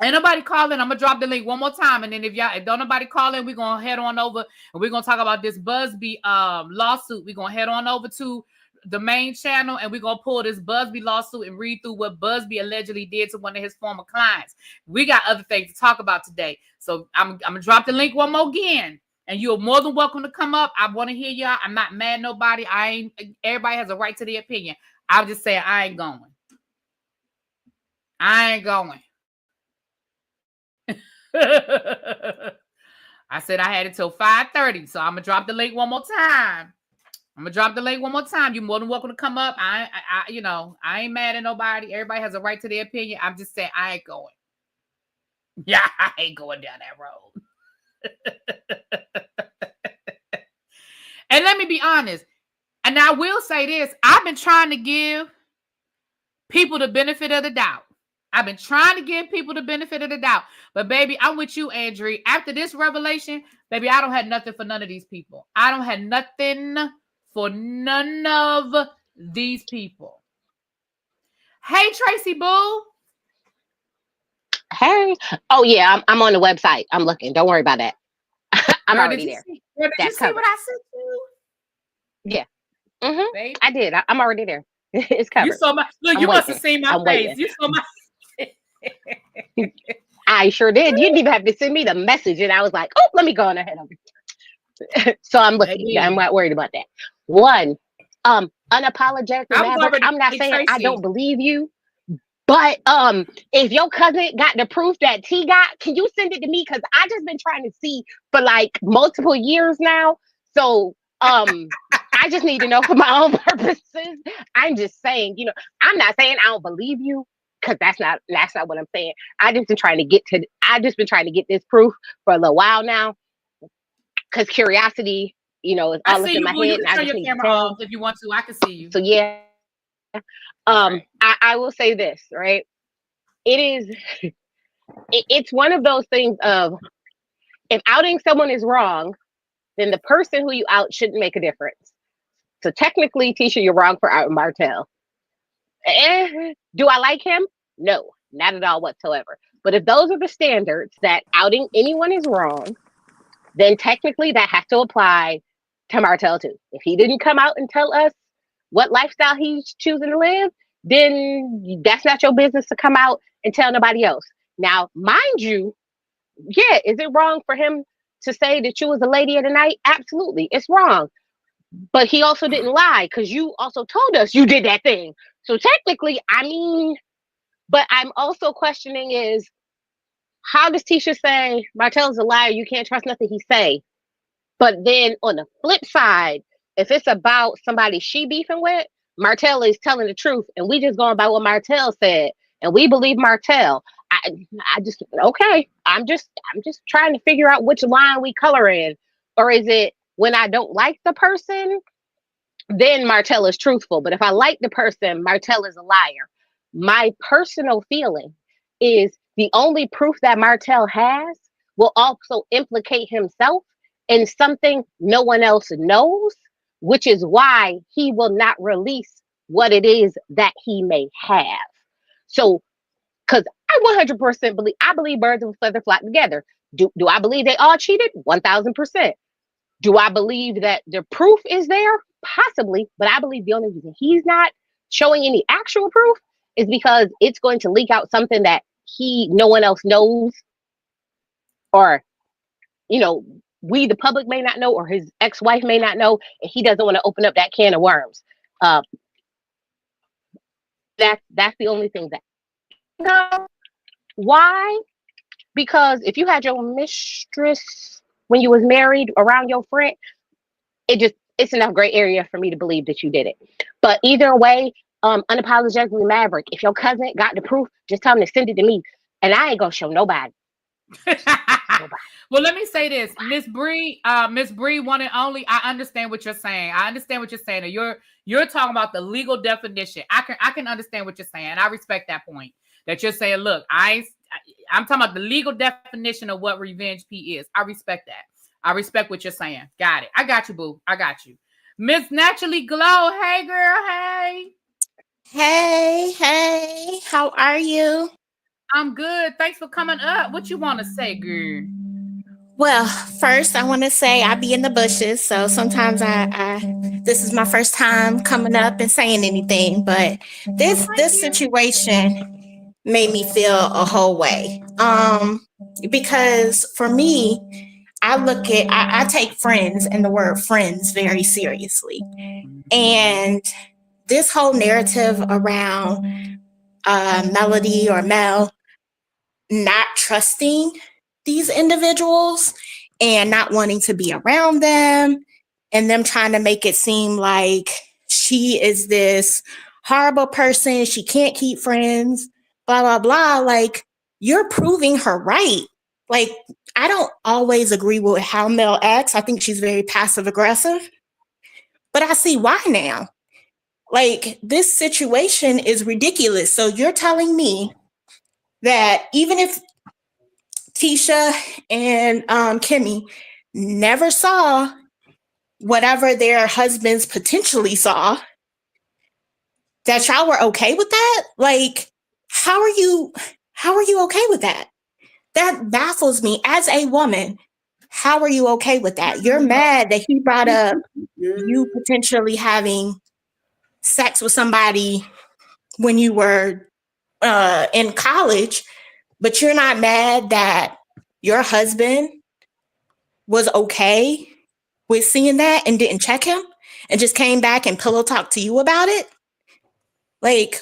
Ain't nobody calling. I'm gonna drop the link one more time, and then if don't nobody call in, we're gonna head on over and we're gonna talk about this Busby lawsuit. We're gonna head on over to the main channel and we're gonna pull this Busby lawsuit and read through what Busby allegedly did to one of his former clients. We got other things to talk about today, so I'm gonna drop the link one more again, and you're more than welcome to come up. I want to hear y'all. I'm not mad at nobody. Everybody has a right to their opinion. I'll just say I ain't going. I ain't going. I said I had it till 5:30, so I'm gonna drop the link one more time. You're more than welcome to come up. I ain't mad at nobody. Everybody has a right to their opinion. I'm just saying I ain't going. Yeah, I ain't going down that road. And let me be honest. And I will say this. I've been trying to give people the benefit of the doubt. But baby, I'm with you, Andrea. After this revelation, baby, I don't have nothing for none of these people. I don't have nothing for none of these people. Hey, Tracy Boo. Hey. Oh, yeah, I'm on the website. I'm looking. Don't worry about that. I'm already there. Did you see what I sent you? Yeah. Mm-hmm. I did. I'm already there. It's covered. You saw my look. You must have seen my face. Waiting. You saw my. I sure did. You didn't even have to send me the message, and I was like, "Oh, let me go on ahead of you." So I'm looking. Maybe. I'm not worried about that. One, unapologetic Maverick. I'm not saying Tracy. I don't believe you, but if your cousin got the proof that T got, can you send it to me? Because I just been trying to see for like multiple years now. So I just need to know for my own purposes. I'm just saying, I'm not saying I don't believe you, because that's not what I'm saying. I just been trying to get this proof for a little while now, because curiosity, is all up in my head. You can turn your camera off if you want to. I can see you. So yeah, right. I will say this, right? It's one of those things of, if outing someone is wrong, then the person who you out shouldn't make a difference. So technically, Tisha, you're wrong for outing Martel. Do I like him? No, not at all whatsoever. But if those are the standards, that outing anyone is wrong, then technically that has to apply to Martel too. If he didn't come out and tell us what lifestyle he's choosing to live, then that's not your business to come out and tell nobody else. Now, mind you, yeah, is it wrong for him to say that you was a lady of the night? Absolutely, it's wrong. But he also didn't lie, because you also told us you did that thing. So technically, but I'm also questioning is, how does Tisha say Martell's a liar? You can't trust nothing he say. But then on the flip side, if it's about somebody she beefing with, Martell is telling the truth, and we just going by what Martell said, and we believe Martell. I'm just trying to figure out which line we color in. Or is it when I don't like the person, then Martell is truthful? But if I like the person, Martell is a liar. My personal feeling is the only proof that Martell has will also implicate himself in something no one else knows, which is why he will not release what it is that he may have. So, because I 100% believe birds of a feather flock together. Do I believe they all cheated? 1000%. Do I believe that the proof is there? Possibly, but I believe the only reason he's not showing any actual proof is because it's going to leak out something that no one else knows, or we the public may not know, or his ex-wife may not know, and he doesn't want to open up that can of worms. That's the only thing that. Why? Because if you had your mistress when you was married around your friend, it's enough gray area for me to believe that you did it. But either way, unapologetically Maverick, if your cousin got the proof, just tell him to send it to me, and I ain't gonna show nobody. Well, let me say this, Miss Bree, one and only. I understand what you're saying. You're talking about the legal definition. I can understand what you're saying. I respect that point that you're saying. Look, I'm talking about the legal definition of what revenge P is. I respect that. I respect what you're saying. Got it. I got you, boo. I got you. Miss Naturally Glow. Hey, girl. Hey. How are you? I'm good. Thanks for coming up. What you want to say, girl? Well, first I want to say I be in the bushes, so sometimes this is my first time coming up and saying anything, but this situation made me feel a whole way. Because for me, I take friends and the word friends very seriously. And this whole narrative around Melody or Mel not trusting these individuals and not wanting to be around them, and them trying to make it seem like she is this horrible person, she can't keep friends, blah, blah, blah. Like, you're proving her right. Like, I don't always agree with how Mel acts. I think she's very passive aggressive, but I see why now. Like, this situation is ridiculous. So you're telling me that even if Tisha and Kimmy never saw whatever their husbands potentially saw, that y'all were okay with that? Like, how are you okay with that? That baffles me as a woman. How are you okay with that? You're mad that he brought up you potentially having sex with somebody when you were in college, but you're not mad that your husband was okay with seeing that and didn't check him and just came back and pillow talked to you about it? Like,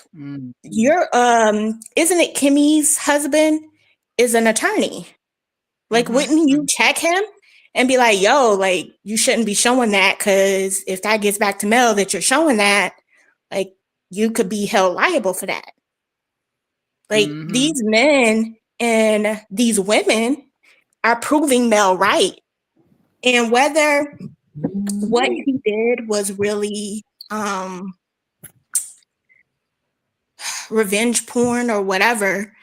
you're isn't it Kimmy's husband is an attorney? Like, wouldn't you check him and be like, yo, like, you shouldn't be showing that, because if that gets back to Mel that you're showing that, like, you could be held liable for that. Like, these men and these women are proving Mel right. And whether what he did was really revenge porn or whatever,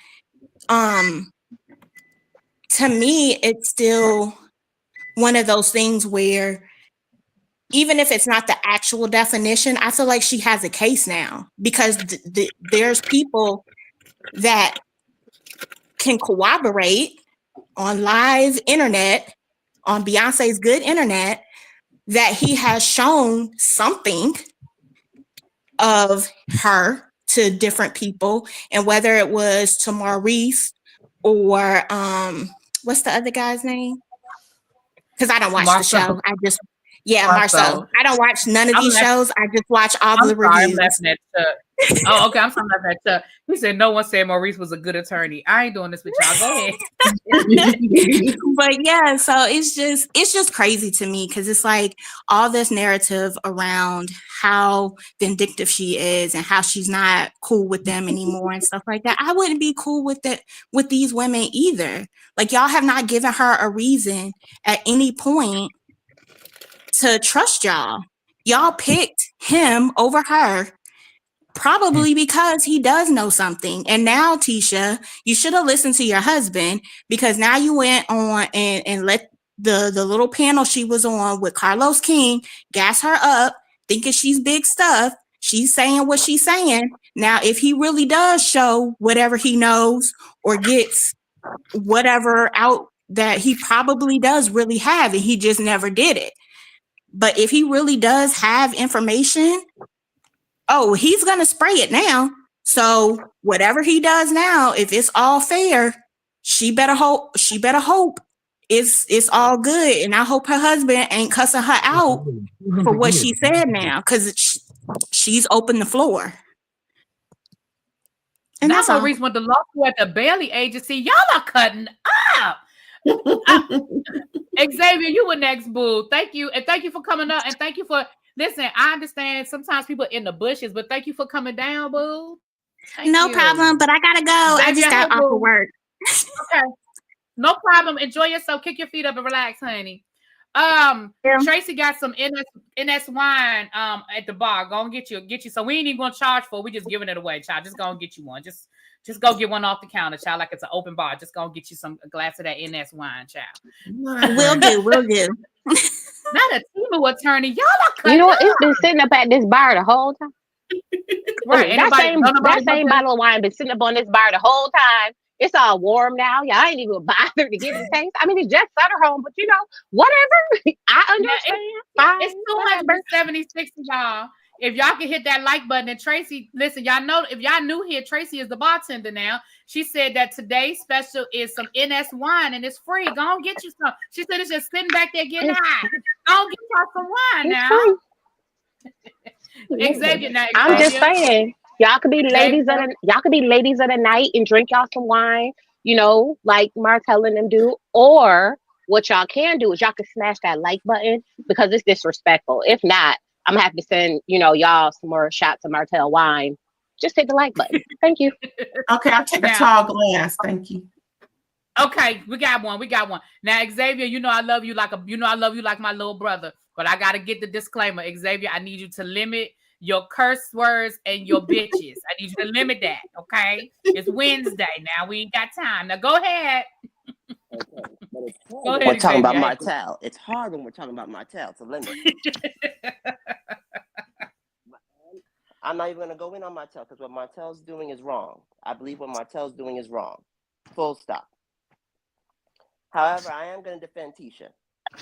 to me, it's still one of those things where even if it's not the actual definition, I feel like she has a case now, because there's people that can corroborate on live internet, on Beyonce's good internet, that he has shown something of her to different people, and whether it was to Maurice or what's the other guy's name? Because I don't watch the show. I just Marcel. I don't watch none of these shows. I just watch all the reviews. Oh, okay. I'm talking about that. He said no one said Maurice was a good attorney. I ain't doing this with y'all. Go ahead. But yeah, so it's just crazy to me, because it's like all this narrative around how vindictive she is and how she's not cool with them anymore and stuff like that. I wouldn't be cool with it with these women either. Like, y'all have not given her a reason at any point to trust y'all. Y'all picked him over her, probably because he does know something. And now, Tisha, you should have listened to your husband, because now you went on and let the little panel she was on with Carlos King gas her up, thinking she's big stuff. She's saying what she's saying. Now, if he really does show whatever he knows or gets whatever out that he probably does really have, and he just never did it. But if he really does have information, he's going to spray it now. So whatever he does now, if it's all fair, she better hope it's all good. And I hope her husband ain't cussing her out for what she said now, because she's opened the floor. And that's the reason with the lawsuit at the Bailey agency, y'all are cutting up. Xavier, you were next, boo. Thank you. And thank you for coming up. And thank you for, listen, I understand sometimes people in the bushes, but thank you for coming down, boo. No problem, but I gotta go. Xavier, I just got off of work. Okay. No problem. Enjoy yourself. Kick your feet up and relax, honey. Tracy got some NS wine at the bar. Go and get you. So we ain't even gonna charge for it. We just giving it away, child. Just go and get you one. Just go get one off the counter, child, like it's an open bar. Just go and get you a glass of that NS wine, child. Will do. Not a team of attorney. Y'all are cutting You know what? up. It's been sitting up at this bar the whole time. Right. That same bottle of wine been sitting up on this bar the whole time. It's all warm now. Y'all ain't even bothered to give it a taste. I mean, it's just Sutter home, but whatever. I understand. It's too much for 76, y'all. If y'all can hit that like button, and Tracy, listen, y'all know, if y'all new here, Tracy is the bartender now. She said that today's special is some NS wine, and it's free. Go on, get you some. She said it's just sitting back there getting high. Go on, get y'all some wine now. Xavier, now I'm just Xavier, saying, y'all could be ladies of Xavier, the night and drink y'all some wine, like Martell and them do. Or what y'all can do is y'all can smash that like button because it's disrespectful. If not, I'm gonna have to send y'all some more shots of Martell wine. Just hit the like button. Thank you. Okay, I'll take a tall glass. Thank you. Okay, we got one. Now, Xavier, I love you like my little brother. But I gotta get the disclaimer, Xavier. I need you to limit your curse words and your bitches. I need you to limit that. Okay, it's Wednesday now. We ain't got time. Now go ahead. Okay, but it's hard Go when ahead, we're talking about Xavier. Martell. It's hard when we're talking about Martell to limit. I'm not even going to go in on Martell because what Martell's doing is wrong. I believe what Martell's doing is wrong. Full stop. However, I am going to defend Tisha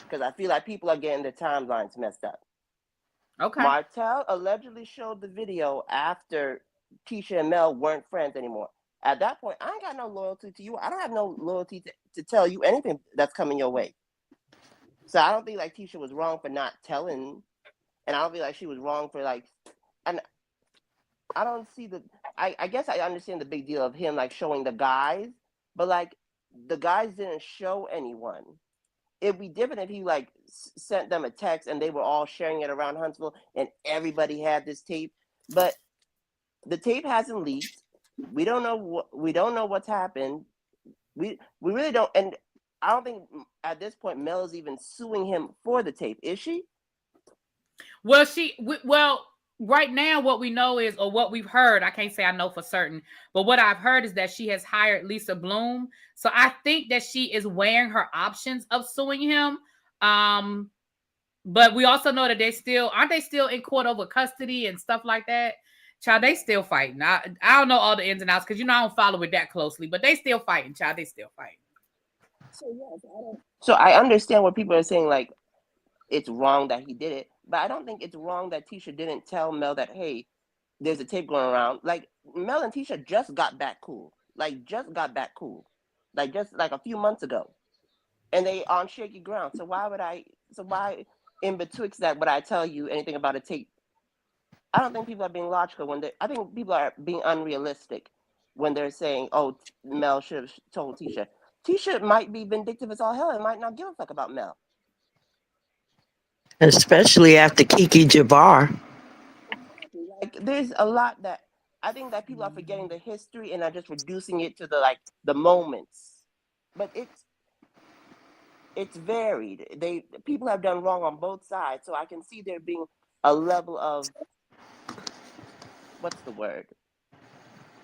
because I feel like people are getting their timelines messed up. Okay. Martell allegedly showed the video after Tisha and Mel weren't friends anymore. At that point, I ain't got no loyalty to you. I don't have no loyalty to tell you anything that's coming your way. So I don't think like Tisha was wrong for not telling, and I don't feel like she was wrong for and I don't see I guess I understand the big deal of him like showing the guys, but like the guys didn't show anyone. It'd be different if he like sent them a text and they were all sharing it around Huntsville and everybody had this tape, but the tape hasn't leaked. We don't know what's happened. We really don't, and I don't think at this point Mel is even suing him for the tape, is she? Well, right now what we know is, or what we've heard, I can't say I know for certain, but what I've heard is that she has hired Lisa Bloom. So I think that she is weighing her options of suing him. But we also know that aren't they still in court over custody and stuff like that? Child, they still fighting. I don't know all the ins and outs because I don't follow it that closely, but they still fighting, child. They still fighting. So I understand what people are saying, like it's wrong that he did it, but I don't think it's wrong that Tisha didn't tell Mel that, hey, there's a tape going around. Like Mel and Tisha just got back cool. Just a few months ago. And they on shaky ground. So why in betwixt that would I tell you anything about a tape? I don't think people are being logical I think people are being unrealistic when they're saying, oh, Mel should have told Tisha. Tisha might be vindictive as all hell and might not give a fuck about Mel. Especially after Kiki Jabbar. Like, there's a lot that I think that people are forgetting the history and are just reducing it to the moments. But it's varied. People have done wrong on both sides, so I can see there being a level of what's the word?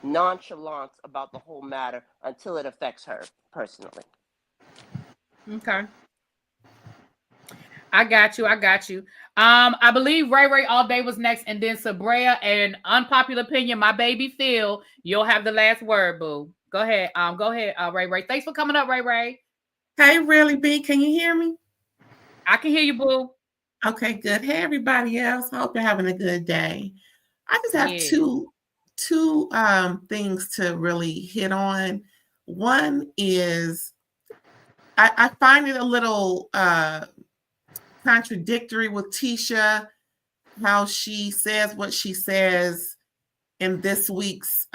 Nonchalance about the whole matter until it affects her personally. Okay. I got you. I believe Ray all day was next, and then Sabrea, and unpopular opinion, my baby Phil, you'll have the last word, boo. Go ahead. Ray. Thanks for coming up, Ray. Hey, Really B, can you hear me? I can hear you, boo. Okay, good. Hey, everybody else. Hope you're having a good day. I just have two things to really hit on. One is I find it a little contradictory with Tisha, how she says what she says in this week's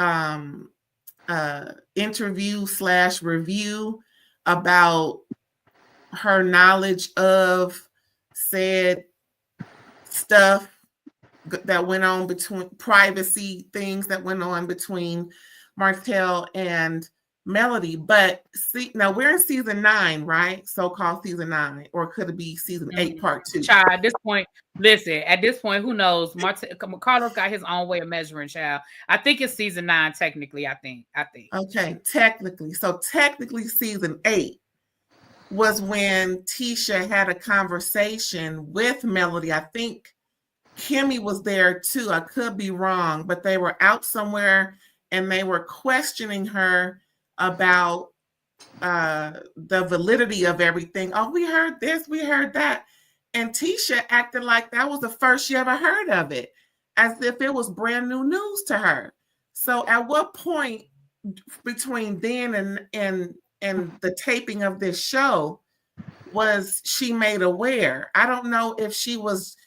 interview/review about her knowledge of said stuff that went on between privacy things that went on between Martell and Melody. But see, now we're in season 9, right? So-called season 9, or could it be season 8, part 2? Child, at this point, who knows? Carlos got his own way of measuring, child. I think it's season 9, technically. I think. Okay, technically. So technically, season 8 was when Tisha had a conversation with Melody. I think Kimmy was there too. I could be wrong, but they were out somewhere and they were questioning her about the validity of everything. Oh, we heard this, we heard that. And Tisha acted like that was the first she ever heard of it, as if it was brand new news to her. So at what point between then and the taping of this show was she made aware? I don't know if she was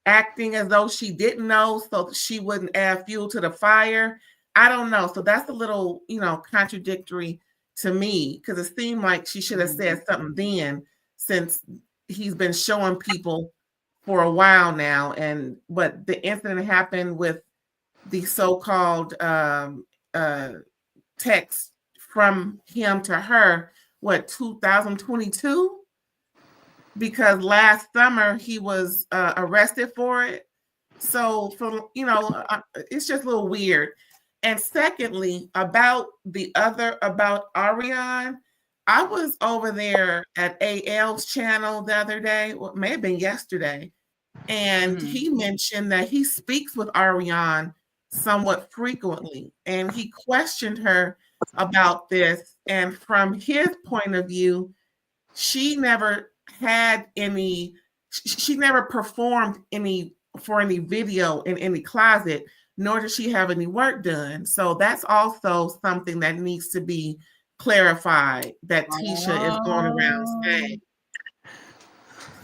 acting as though she didn't know so that she wouldn't add fuel to the fire. I don't know. So that's a little, contradictory to me, because it seemed like she should have said something then, since he's been showing people for a while now. But the incident happened with the so-called text from him to her, 2022? Because last summer he was arrested for it. So it's just a little weird. And secondly, about Ariane, I was over there at AL's channel the other day, well, it may have been yesterday, and he mentioned that he speaks with Ariane somewhat frequently, and he questioned her about this. And from his point of view, she never performed for any video in any closet, nor does she have any work done. So that's also something that needs to be clarified, that Tisha is going around saying.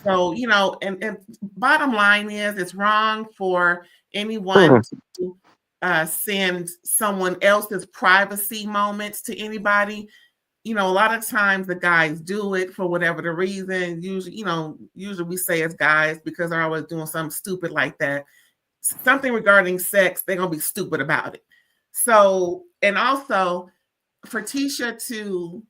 So, and bottom line is, it's wrong for anyone to send someone else's privacy moments to anybody. A lot of times the guys do it for whatever the reason. Usually we say as guys, because they're always doing something stupid like that. Something regarding sex, they're going to be stupid about it. So, and also for Tisha to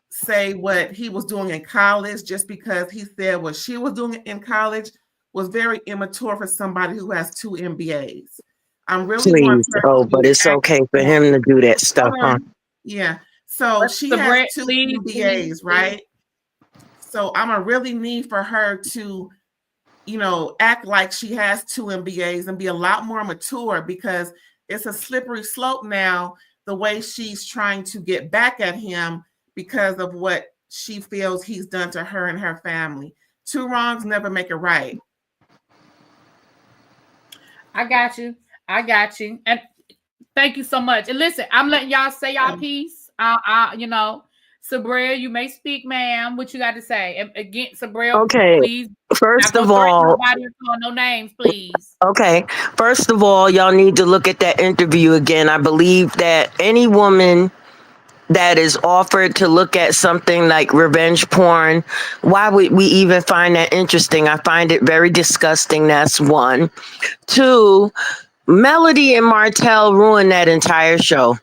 say what he was doing in college just because he said what she was doing in college was very immature for somebody who has 2 MBAs. I'm really Please. Oh, but it's okay for him to do that stuff, huh? Yeah. So she has 2 MBAs, right? So I'm gonna really need for her to, act like she has 2 MBAs and be a lot more mature, because it's a slippery slope now, the way she's trying to get back at him because of what she feels he's done to her and her family. 2 wrongs never make it right. I got you. And thank you so much. And listen, I'm letting y'all say y'all piece. Sabria, you may speak, ma'am. What you got to say? And again, Sabria, okay. Please. First of all, no names, please. Okay. First of all, y'all need to look at that interview again. I believe that any woman that is offered to look at something like revenge porn, why would we even find that interesting? I find it very disgusting. That's 1. 2, Melody and Martell ruined that entire show.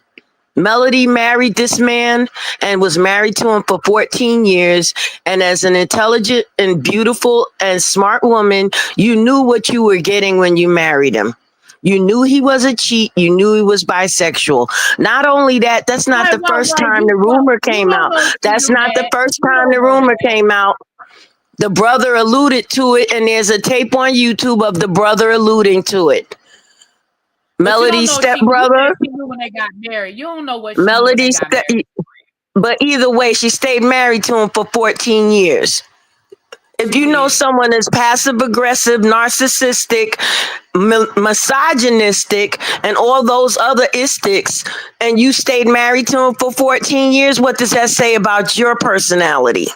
Melody married this man and was married to him for 14 years. And as an intelligent and beautiful and smart woman, you knew what you were getting when you married him. You knew he was a cheat. You knew he was bisexual. Not only that, that's not the first time the rumor came out. That's not the first time the rumor came out. The brother alluded to it, and there's a tape on YouTube of the brother alluding to it. Melody's stepbrother. When they got married, you don't know what Melody's but either way, she stayed married to him for 14 years. If you know someone is passive aggressive, narcissistic, misogynistic, and all those other istics, and you stayed married to him for 14 years, what does that say about your personality?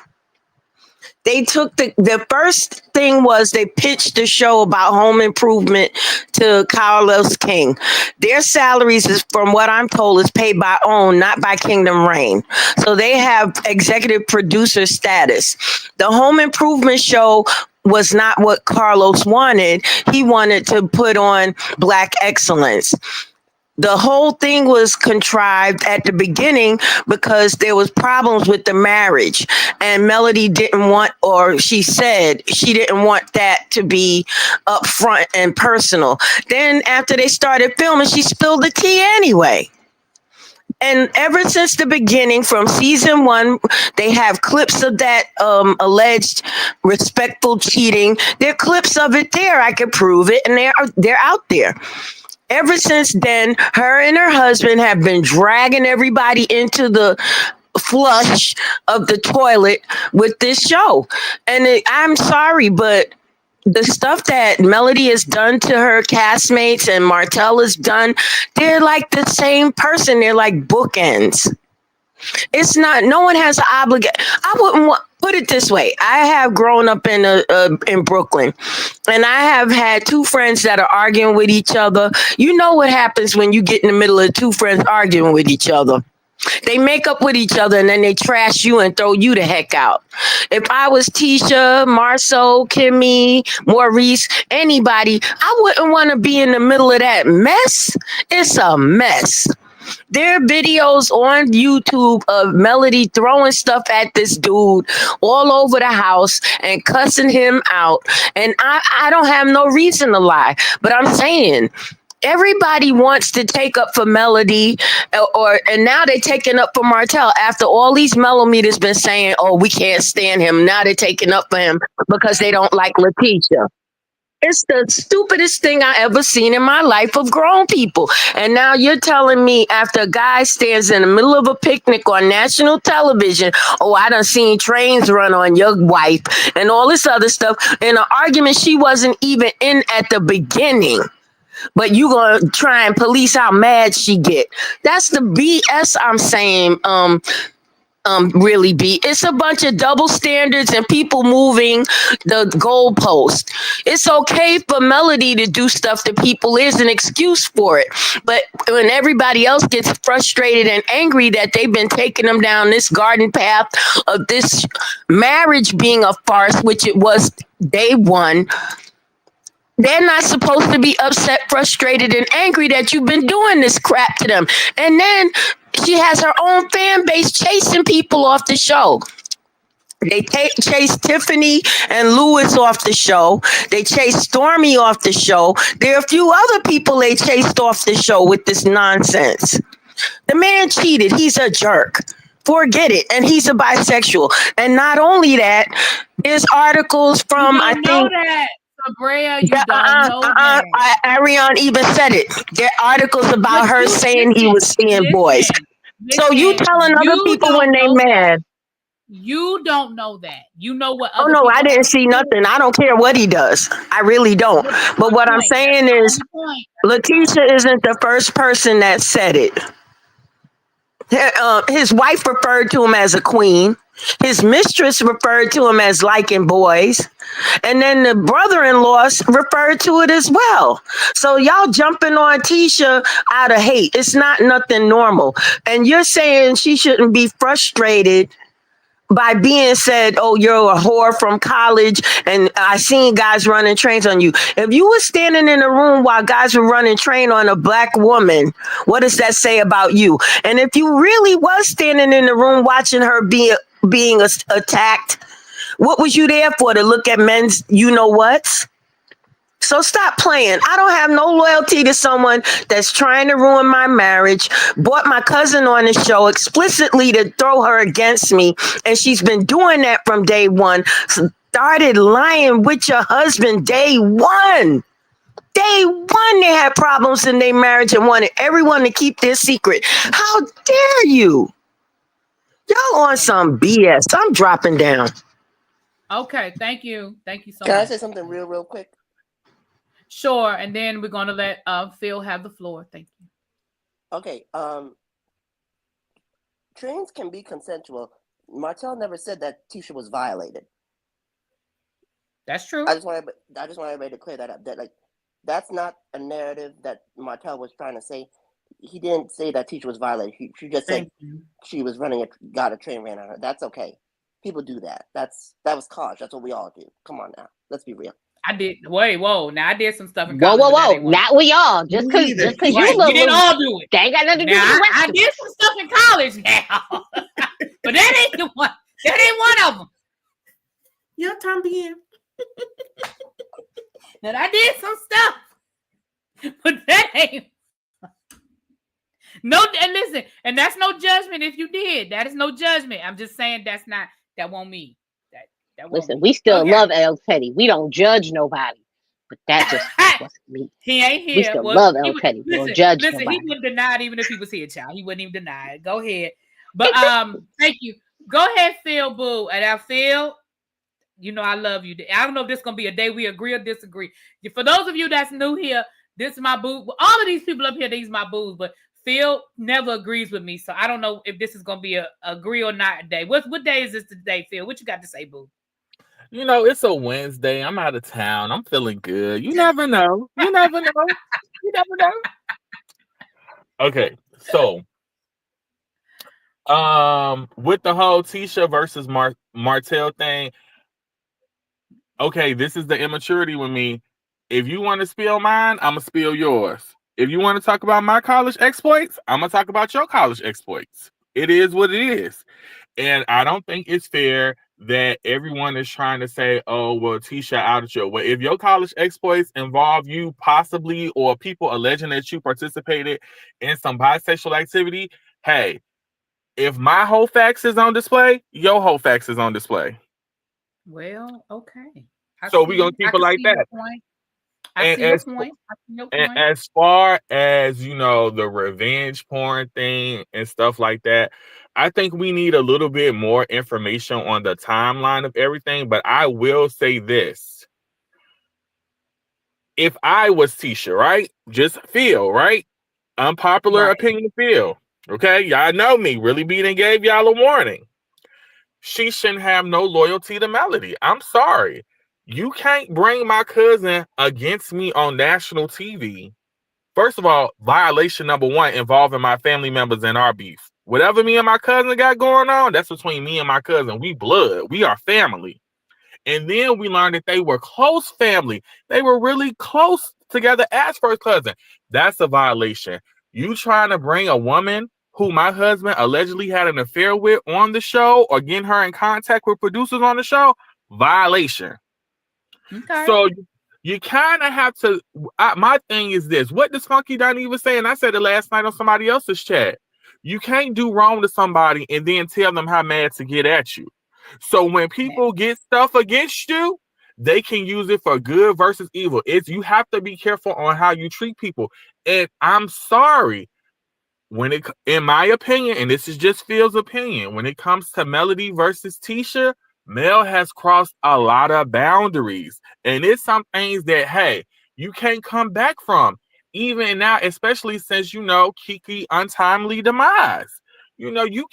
They took the first thing was they pitched the show about home improvement to Carlos King. Their salaries, is from what I'm told, is paid by OWN, not by Kingdom Reign. So they have executive producer status. The home improvement show was not what Carlos wanted. He wanted to put on Black excellence. The whole thing was contrived at the beginning because there was problems with the marriage, and Melody didn't want, or she said she didn't want that to be upfront and personal. Then after they started filming, she spilled the tea anyway. And ever since the beginning, from season 1, they have clips of that alleged respectful cheating. There are clips of it there. I could prove it, and they're out there. Ever since then, her and her husband have been dragging everybody into the flush of the toilet with this show. And I'm sorry, but the stuff that Melody has done to her castmates and Martell has done, they're like the same person. They're like bookends. It's not, no one has an obligation. I wouldn't want, put it this way. I have grown up in Brooklyn, and I have had two friends that are arguing with each other. You know what happens when you get in the middle of two friends arguing with each other. They make up with each other and then they trash you and throw you the heck out. If I was Tisha, Marceau, Kimmy, Maurice, anybody, I wouldn't want to be in the middle of that mess. It's a mess. There are videos on YouTube of Melody throwing stuff at this dude all over the house and cussing him out. And I don't have no reason to lie, but I'm saying everybody wants to take up for Melody, and now they're taking up for Martel after all these Melometers been saying, oh, we can't stand him. Now they're taking up for him because they don't like Letitia. It's the stupidest thing I ever seen in my life of grown people. And now you're telling me after a guy stands in the middle of a picnic on national television, oh, I done seen trains run on your wife and all this other stuff in an argument she wasn't even in at the beginning. But you gonna try and police how mad she get. That's the BS I'm saying. Really be. It's a bunch of double standards and people moving the goalpost. It's okay for Melody to do stuff that people is an excuse for it. But when everybody else gets frustrated and angry that they've been taking them down this garden path of this marriage being a farce, which it was day one, they're not supposed to be upset, frustrated, and angry that you've been doing this crap to them. And then she has her own fan base chasing people off the show. They chased Tiffany and Lewis off the show. They chased Stormy off the show. There are a few other people they chased off the show with this nonsense. The man cheated. He's a jerk. Forget it. And he's a bisexual. And not only that, there's articles from, I think... that. Brea, you don't know that. Ariane even said it. There are articles about her saying he was seeing boys. So you telling other people when they mad. You don't know that. You know what other people I didn't see nothing. I don't care what he does. I really don't. But what I'm saying is Letitia isn't the first person that said it. His wife referred to him as a queen. His mistress referred to him as liking boys. And then the brother-in-law referred to it as well. So y'all jumping on Tisha out of hate. It's not nothing normal. And you're saying she shouldn't be frustrated by being said, oh, you're a whore from college and I seen guys running trains on you. If you were standing in a room while guys were running train on a black woman, what does that say about you? And if you really was standing in the room watching her being attacked, what was you there for? To look at men's you-know-whats? So stop playing. I don't have no loyalty to someone that's trying to ruin my marriage, brought my cousin on the show explicitly to throw her against me. And she's been doing that from day one. Started lying with your husband day one. Day one, they had problems in their marriage and wanted everyone to keep their secret. How dare you? Y'all on some BS. I'm dropping down. Okay, thank you. Thank you so much. Can I say something real quick? Sure, and then we're going to let Phil have the floor. Thank you. Okay, trains can be consensual. Martel never said that Tisha was violated. That's true. I just want everybody to clear that up. That that's not a narrative that Martel was trying to say. He didn't say that Tisha was violated. She just said she was got a train ran on her. That's okay. People do that. That was college. That's what we all do. Come on now. Let's be real. I did. Whoa. Now I did some stuff in college. Whoa. Not we all. Just because you didn't all do it. They ain't got nothing to do with the rest. I did some stuff in college now. But that ain't the one. That ain't one of them. Your time being. That I did some stuff. But that ain't. No, and listen, and that's no judgment if you did. That is no judgment. I'm just saying that won't mean. Listen, we still love El Teddy. We don't judge nobody. But that just wasn't me. He ain't here. We still love El Teddy. We don't judge nobody. He wouldn't deny it even if he was here, child. He wouldn't even deny it. Go ahead. But thank you. Go ahead, Phil Boo. And I Phil, you know I love you. I don't know if this is gonna be a day we agree or disagree. For those of you that's new here, this is my boo. All of these people up here, these my boos, but Phil never agrees with me, so I don't know if this is gonna be a agree or not day. What day is this today, Phil? What you got to say, boo? You know, it's a Wednesday. I'm out of town. I'm feeling good. You never know. You never know. You never know. Okay, so with the whole Tisha versus Martell thing, okay, this is the immaturity with me. If you want to spill mine, I'm gonna spill yours. If you want to talk about my college exploits, I'm gonna talk about your college exploits. It is what it is. And I don't think it's fair that everyone is trying to say, oh, well, Tisha outed you. Well, if your college exploits involve you possibly or people alleging that you participated in some bisexual activity, hey, if my whole facts is on display, your whole facts is on display. Well, okay. So we're going to keep it like that. I see your point. And as far as, you know, the revenge porn thing and stuff like that, I think we need a little bit more information on the timeline of everything. But I will say this. If I was Tisha, right? Just Phil, right? Unpopular opinion, Phil. Okay? Y'all know me. Really and gave y'all a warning. She shouldn't have no loyalty to Melody. I'm sorry. You can't bring my cousin against me on national TV. First of all, violation number one involving my family members and our beef. Whatever me and my cousin got going on, that's between me and my cousin. We blood. We are family. And then we learned that they were close family. They were really close together as first cousin. That's a violation. You trying to bring a woman who my husband allegedly had an affair with on the show or getting her in contact with producers on the show, violation. Okay. So you kind of have to, my thing is this, what does Funky Don even say? And I said it last night on somebody else's chat. You can't do wrong to somebody and then tell them how mad to get at you. So when people get stuff against you, they can use it for good versus evil. You have to be careful on how you treat people. And I'm sorry, in my opinion, and this is just Phil's opinion, when it comes to Melody versus Tisha, Mel has crossed a lot of boundaries. And it's some things that, hey, you can't come back from. Even now, especially since, you know, Kiki untimely demise. You know, you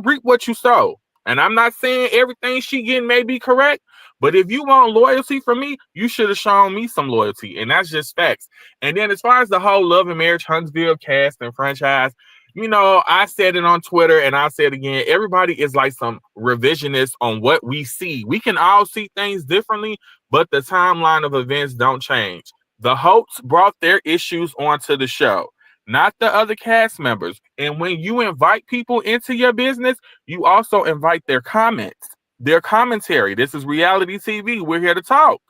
reap what you sow. And I'm not saying everything she getting may be correct, but if you want loyalty from me, you should have shown me some loyalty. And that's just facts. And then as far as the whole Love and Marriage Huntsville cast and franchise, you know, I said it on Twitter and I'll say it again. Everybody is like some revisionist on what we see. We can all see things differently, but the timeline of events don't change. The Holtz brought their issues onto the show, not the other cast members. And when you invite people into your business, you also invite their comments, their commentary. This is reality TV. We're here to talk.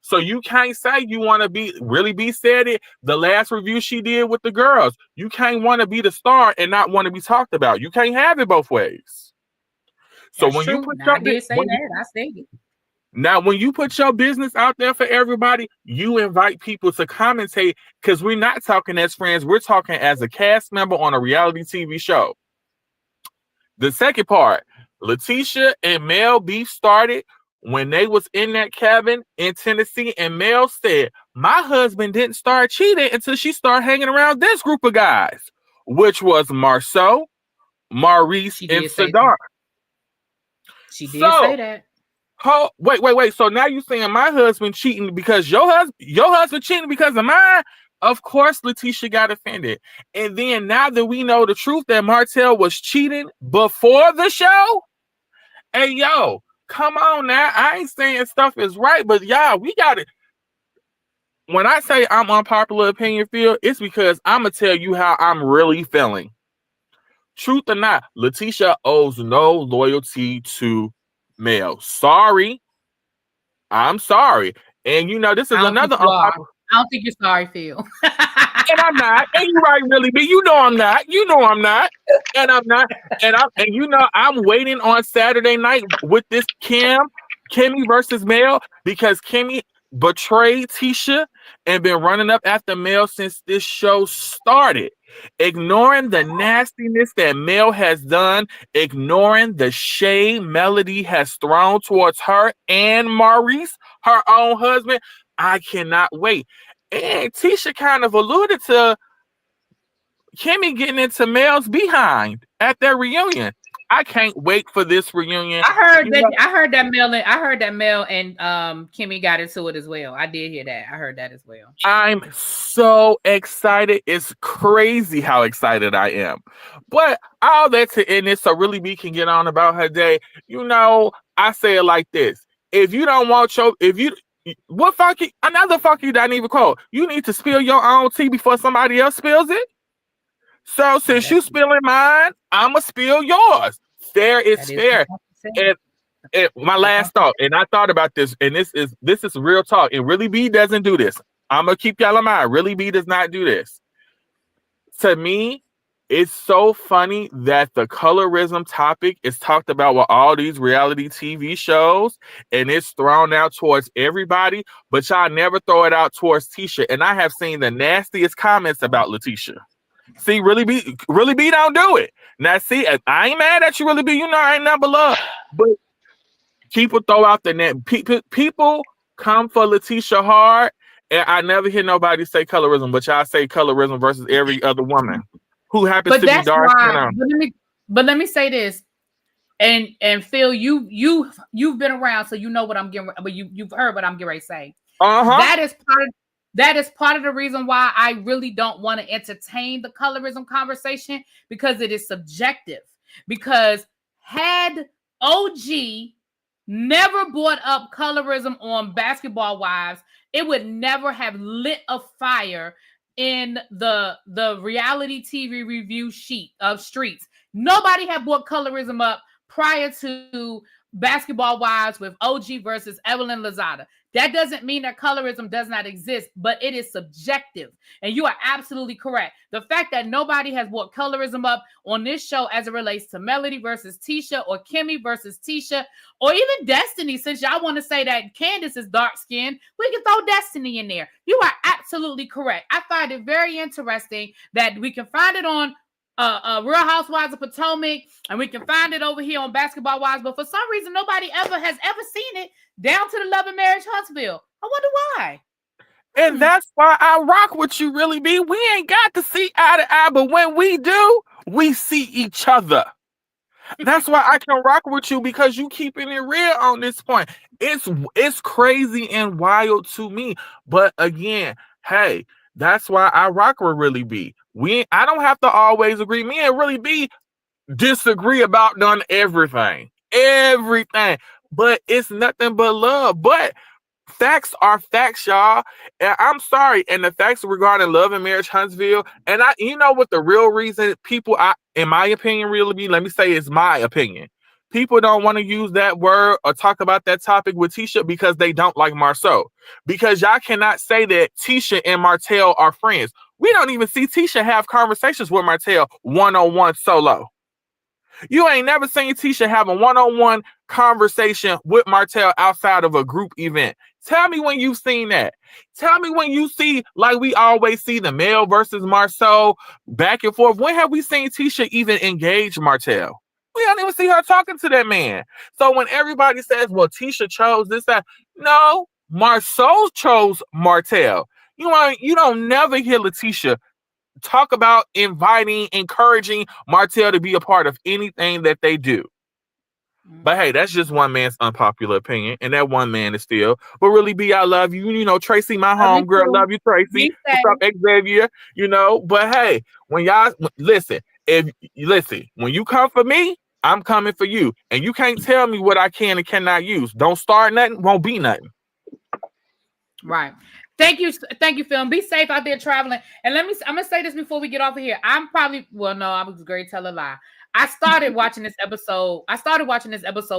So you can't say you want to be said it. The last review she did with the girls, you can't want to be the star and not want to be talked about. You can't have it both ways. So That's when true. you put I did say that. I said it. Now, when you put your business out there for everybody, you invite people to commentate because we're not talking as friends. We're talking as a cast member on a reality TV show. The second part, Letitia and Mel beef started when they was in that cabin in Tennessee, and Mel said, my husband didn't start cheating until she started hanging around this group of guys, which was Marceau, Maurice, and Sadar. She did say that. Oh, wait. So now you're saying my husband cheating because your husband cheating because of mine? Of course, Letitia got offended. And then now that we know the truth that Martell was cheating before the show, hey, yo, come on now. I ain't saying stuff is right, but y'all, we got it. When I say I'm unpopular opinion, Phil, it's because I'm going to tell you how I'm really feeling. Truth or not, Letitia owes no loyalty to Mel. Sorry. I'm sorry. And you know, this is another unpopular. I don't think you're sorry, Phil. And I'm not. And you right, really be. You know I'm not. You know I'm not. And I'm not. And you know I'm waiting on Saturday night with this Kimmy versus Mel, because Kimmy betrayed Tisha and been running up after Mel since this show started. Ignoring the nastiness that Mel has done, ignoring the shade Melody has thrown towards her and Maurice, her own husband. I cannot wait. And Tisha kind of alluded to Kimmy getting into Mel's behind at their reunion. I can't wait for this reunion. I heard that Mel and Kimmy got into it as well. I did hear that. I heard that as well. I'm so excited. It's crazy how excited I am. But all that to end it so Really B can get on about her day. I say it like this. If you don't want another fuck you didn't even quote. You need to spill your own tea before somebody else spills it. So since you spilling mine, I'ma spill yours. Fair is fair. And my last thought, and I thought about this, and this is real talk. And Really B doesn't do this. I'm gonna keep y'all in mind. Really B does not do this. To me, it's so funny that the colorism topic is talked about with all these reality TV shows, and it's thrown out towards everybody, but y'all never throw it out towards Tisha. And I have seen the nastiest comments about Letitia. See, Really B don't do it. Now, see, I ain't mad at you, Really B. I ain't number love. But people throw out the net. People come for Letitia hard, and I never hear nobody say colorism, but y'all say colorism versus every other woman who happens to be dark. But let me say this, and Phil, you've been around, so you know what I'm getting. But you've heard what I'm getting ready to say. That is part of the reason why I really don't want to entertain the colorism conversation, because it is subjective. Because had OG never brought up colorism on Basketball Wives, it would never have lit a fire in the reality TV review sheet of Streets. Nobody had brought colorism up prior to Basketball Wives with OG versus Evelyn Lozada. That doesn't mean that colorism does not exist, but it is subjective. And you are absolutely correct. The fact that nobody has brought colorism up on this show as it relates to Melody versus Tisha, or Kimmy versus Tisha, or even Destiny, since y'all want to say that Candace is dark-skinned, we can throw Destiny in there. You are absolutely correct. I find it very interesting that we can find it on Real Housewives of Potomac, and we can find it over here on Basketball Wives, but for some reason nobody has ever seen it down to the Love and Marriage Huntsville. I wonder why. And that's why I rock with you, Really B. We ain't got to see eye to eye, but when we do, we see each other. That's why I can rock with you, because you keeping it real on this point. It's crazy and wild to me, but again, hey, that's why I rock with Really B. I don't have to always agree. Me and Really B disagree about done everything, but it's nothing but love. But facts are facts, y'all. And I'm sorry. And the facts regarding Love and Marriage Huntsville, and what the real reason people, in my opinion, Really B, let me say it's my opinion. People don't want to use that word or talk about that topic with Tisha because they don't like Marceau. Because y'all cannot say that Tisha and Martell are friends. We don't even see Tisha have conversations with Martell one-on-one solo. You ain't never seen Tisha have a one-on-one conversation with Martell outside of a group event. Tell me when you've seen that. Tell me when you see, like we always see, the Mel versus Marceau back and forth. When have we seen Tisha even engage Martell? We don't even see her talking to that man. So when everybody says, well, Tisha chose this, that, no, Marceau chose Martell. You don't never hear Letitia talk about encouraging Martell to be a part of anything that they do. But hey, that's just one man's unpopular opinion, and that one man is still. But Really B, I love you. Tracy, my homegirl, love you, Tracy. What's up, Xavier? But hey, when y'all listen, when you come for me, I'm coming for you, and you can't tell me what I can and cannot use. Don't start nothing, won't be nothing. Right. Thank you, Phil. Be safe out there traveling. And I'm gonna say this before we get off of here. I was great. Tell a lie. I started watching this episode.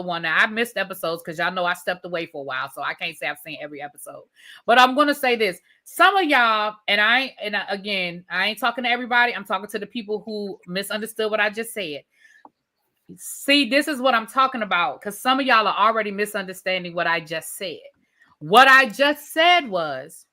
One. Now I missed episodes because y'all know I stepped away for a while, so I can't say I've seen every episode. But I'm gonna say this: some of y'all, again, I ain't talking to everybody. I'm talking to the people who misunderstood what I just said. See, this is what I'm talking about, because some of y'all are already misunderstanding what I just said. What I just said was,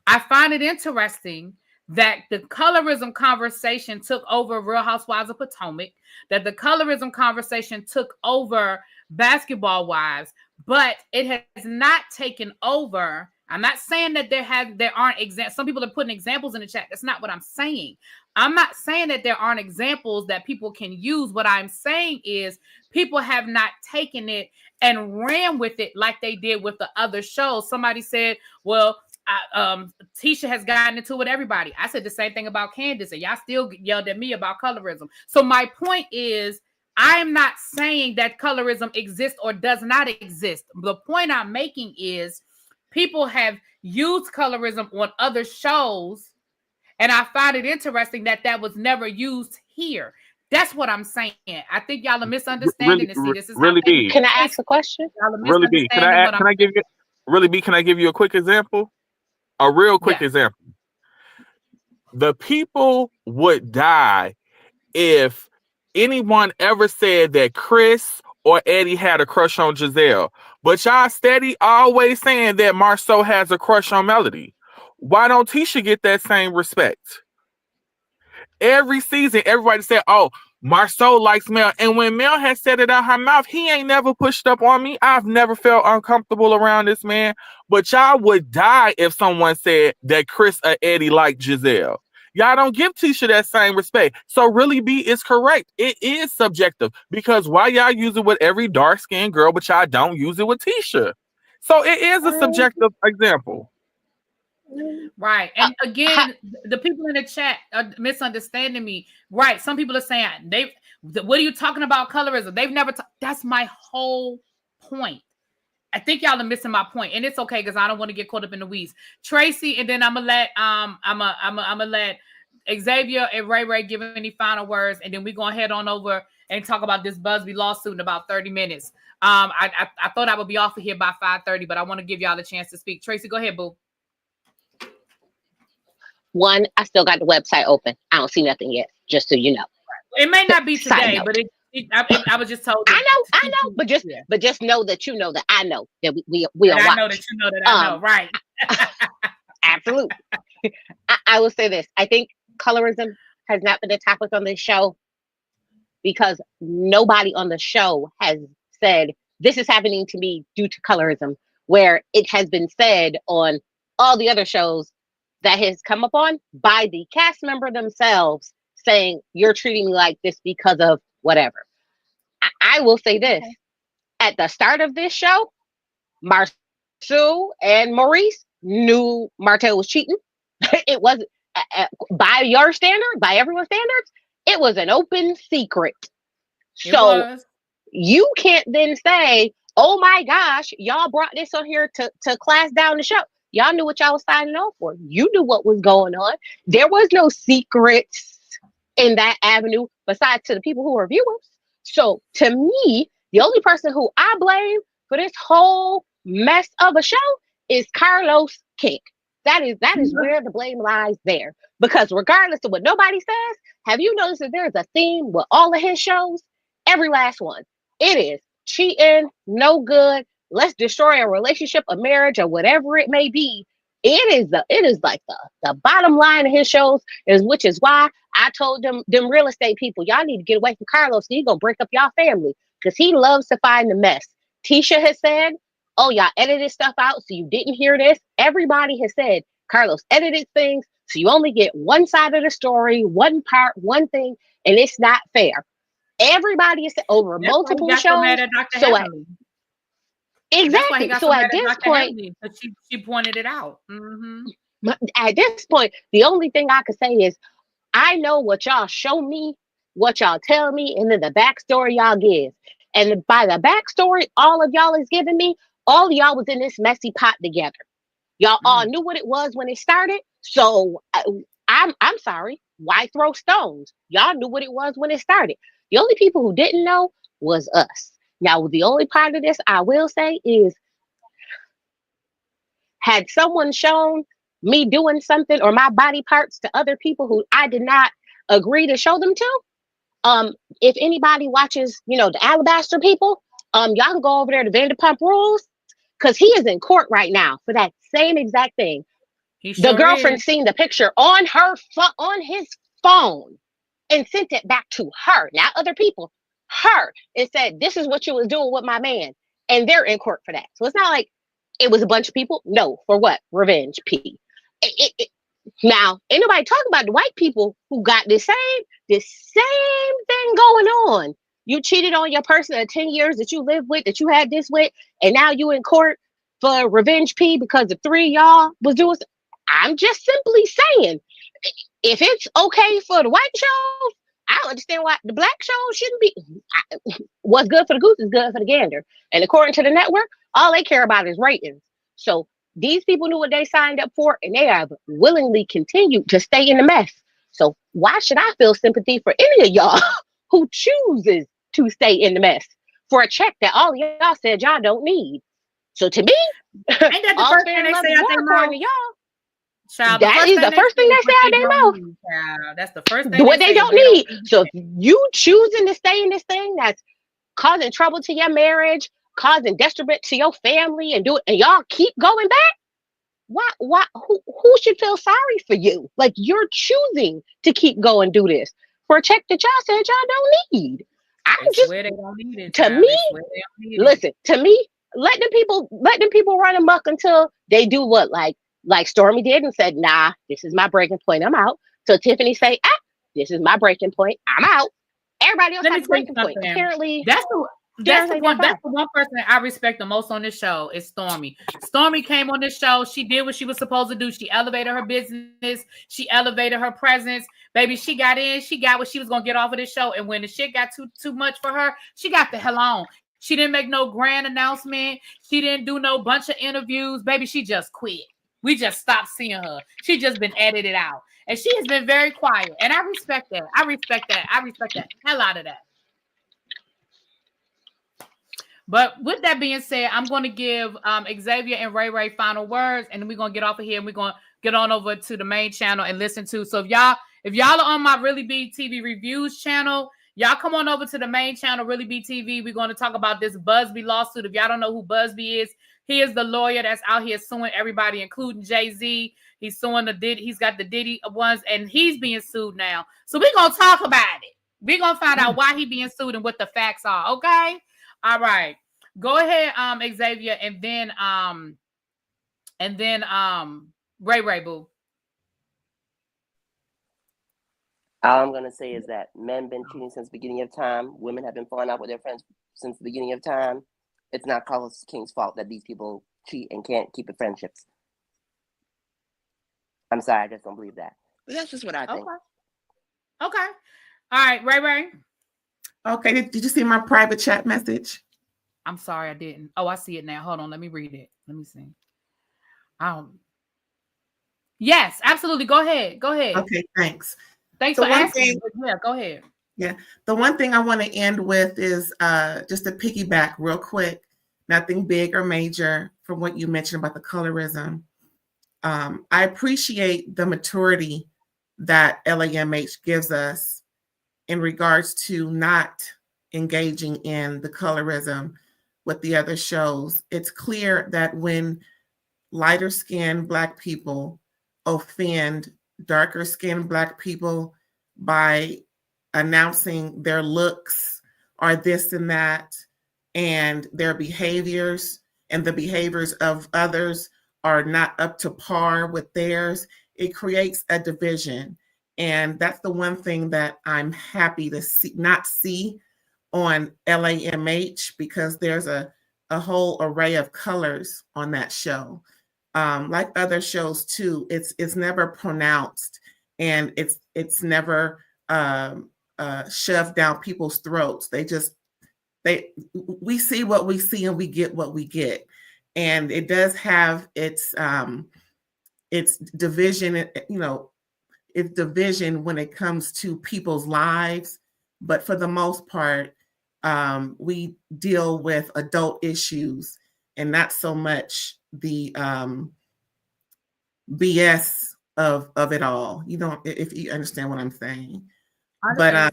I find it interesting that the colorism conversation took over Real Housewives of Potomac, that the colorism conversation took over Basketball Wives, but it has not taken over I'm not saying that there aren't examples. Some people are putting examples in the chat. That's not what I'm saying. I'm not saying that there aren't examples that people can use. What I'm saying is people have not taken it and ran with it like they did with the other shows. Somebody said, well, Tisha has gotten into it with everybody. I said the same thing about Candace, and y'all still yelled at me about colorism. So my point is, I am not saying that colorism exists or does not exist. The point I'm making is people have used colorism on other shows, and I find it interesting that that was never used here. That's what I'm saying. I think y'all are misunderstanding this. See, this is Really be. Can I ask a question? Y'all are Really be. misunderstanding what I'm saying. Can I give you a quick example? A real quick example. The people would die if anyone ever said that Chris or Eddie had a crush on Giselle. But y'all steady always saying that Marceau has a crush on Melody. Why don't Tisha get that same respect? Every season, everybody said, oh, Marceau likes Mel. And when Mel has said it out her mouth, he ain't never pushed up on me. I've never felt uncomfortable around this man. But y'all would die if someone said that Chris or Eddie liked Giselle. Y'all don't give Tisha that same respect. So Really B is correct. It is subjective. Because why y'all use it with every dark-skinned girl, but y'all don't use it with Tisha? So it is a subjective example. Right. And again, the people in the chat are misunderstanding me. Right. Some people are saying what are you talking about colorism? They've never that's my whole point. I think y'all are missing my point, and it's okay because I don't want to get caught up in the weeds. Tracy, and then I'm gonna let Xavier and Ray give any final words, and then we're gonna head on over and talk about this Busby lawsuit in about 30 minutes. I thought I would be off of here by 5:30, but I want to give y'all the chance to speak. Tracy, go ahead, boo. One, I still got the website open. I don't see nothing yet, just so you know. It may not be today, but I was just told. I know, but just know that you know that I know that we are watching. I know that you know that I know, right? Absolutely. I will say this. I think colorism has not been a topic on this show because nobody on the show has said this is happening to me due to colorism, where it has been said on all the other shows that has come up on by the cast member themselves saying you're treating me like this because of whatever. I will say this. Okay. At the start of this show, Marceau and Maurice knew Martel was cheating. It was by your standard, by everyone's standards, it was an open secret. So you can't then say, oh my gosh, y'all brought this on here to class down the show. Y'all knew what y'all was signing on for. You knew what was going on. There was no secrets in that avenue besides to the people who are viewers. So to me, the only person who I blame for this whole mess of a show is Carlos King. That is where the blame lies there. Because regardless of what nobody says, have you noticed that there's a theme with all of his shows? Every last one. It is cheating, no good. Let's destroy a relationship, a marriage, or whatever it may be. It is like the bottom line of his shows, which is why I told them real estate people, y'all need to get away from Carlos. He's gonna break up y'all family because he loves to find the mess. Tisha has said, oh, y'all edited stuff out, so you didn't hear this. Everybody has said Carlos edited things, so you only get one side of the story, one part, one thing, and it's not fair. Everybody is over multiple shows. Exactly. So at this point, she pointed it out. Mm-hmm. At this point, the only thing I could say is I know what y'all show me, what y'all tell me, and then the backstory y'all give. And by the backstory, all of y'all is giving me, all of y'all was in this messy pot together. Y'all all knew what it was when it started. So I'm sorry. Why throw stones? Y'all knew what it was when it started. The only people who didn't know was us. Now, the only part of this I will say is, had someone shown me doing something or my body parts to other people who I did not agree to show them to, if anybody watches, the Alabaster people, y'all can go over there to Vanderpump Rules because he is in court right now for that same exact thing. The girlfriend seen the picture on his phone and sent it back to her, not other people. Her, and said, this is what you was doing with my man, and they're in court for that. So it's not like It was a bunch of people. No, for what? Revenge. P. Now, ain't nobody talking about the white people who got the same thing going on. You cheated on your person of 10 years that you lived with, that you had this with, and now you in court for revenge P because the three of y'all was doing. I'm just simply saying, if it's okay for the white shows, I don't understand why the black shows shouldn't be. What's good for the goose is good for the gander. And according to the network, all they care about is ratings. So these people knew what they signed up for, and they have willingly continued to stay in the mess. So why should I feel sympathy for any of y'all who chooses to stay in the mess for a check that all of y'all said y'all don't need? So to me, ain't that the first thing they say out their mouth? Child, that is the first thing they say out their mouth. That's the first thing what they don't need. So if you choosing to stay in this thing that's causing trouble to your marriage, causing detriment to your family, and y'all keep going back, why who should feel sorry for you? Like, you're choosing to keep going do this for a check that y'all said y'all don't need. I'm just, they don't need it, to me, listen, to me, let them people run amok until they do what like Stormy did and said, nah, this is my breaking point, I'm out. So Tiffany say, this is my breaking point, I'm out. Everybody else has a breaking point. Apparently, that's the one person that I respect the most on this show is Stormy. Stormy came on this show. She did what she was supposed to do. She elevated her business. She elevated her presence. Baby, she got in. She got what she was going to get off of this show. And when the shit got too much for her, she got the hell on. She didn't make no grand announcement. She didn't do no bunch of interviews. Baby, she just quit. We just stopped seeing her. She just been edited out. And she has been very quiet. And I respect that. I respect the hell out of that. But with that being said, I'm going to give Xavier and Ray Ray final words, and then we're going to get off of here, and we're going to get on over to the main channel and listen to. So if y'all are on my Really Be TV Reviews channel, y'all come on over to the main channel, Really Be TV. We're going to talk about this Busby lawsuit. If y'all don't know who Busby is, he is the lawyer that's out here suing everybody, including Jay-Z. He's suing he's got the Diddy ones, and he's being sued now. So we're going to talk about it. We're going to find out why he's being sued and what the facts are, okay? All right. Go ahead, Xavier, and then Ray Ray boo. All I'm gonna say is that men been cheating since the beginning of time. Women have been falling out with their friends since the beginning of time. It's not Carlos King's fault that these people cheat and can't keep it friendships. I'm sorry, I just don't believe that. But that's just what I think. Okay. All right, Ray Ray. Okay, did you see my private chat message? I'm sorry, I didn't. Oh, I see it now. Hold on, let me read it. Let me see. Yes, absolutely. Go ahead. Okay, thanks. Thanks for asking. Yeah, go ahead. Yeah, the one thing I want to end with is just to piggyback real quick. Nothing big or major from what you mentioned about the colorism. I appreciate the maturity that LAMH gives us in regards to not engaging in the colorism with the other shows. It's clear that when lighter skinned Black people offend darker skinned Black people by announcing their looks or this and that, and their behaviors and the behaviors of others are not up to par with theirs, it creates a division. And that's the one thing that I'm happy to not see on LAMH, because there's a whole array of colors on that show. Like other shows too, it's never pronounced, and it's never shoved down people's throats. We see what we see and we get what we get. And it does have its division, it's division when it comes to people's lives. But for the most part, we deal with adult issues and not so much the BS of it all. If you understand what I'm saying. But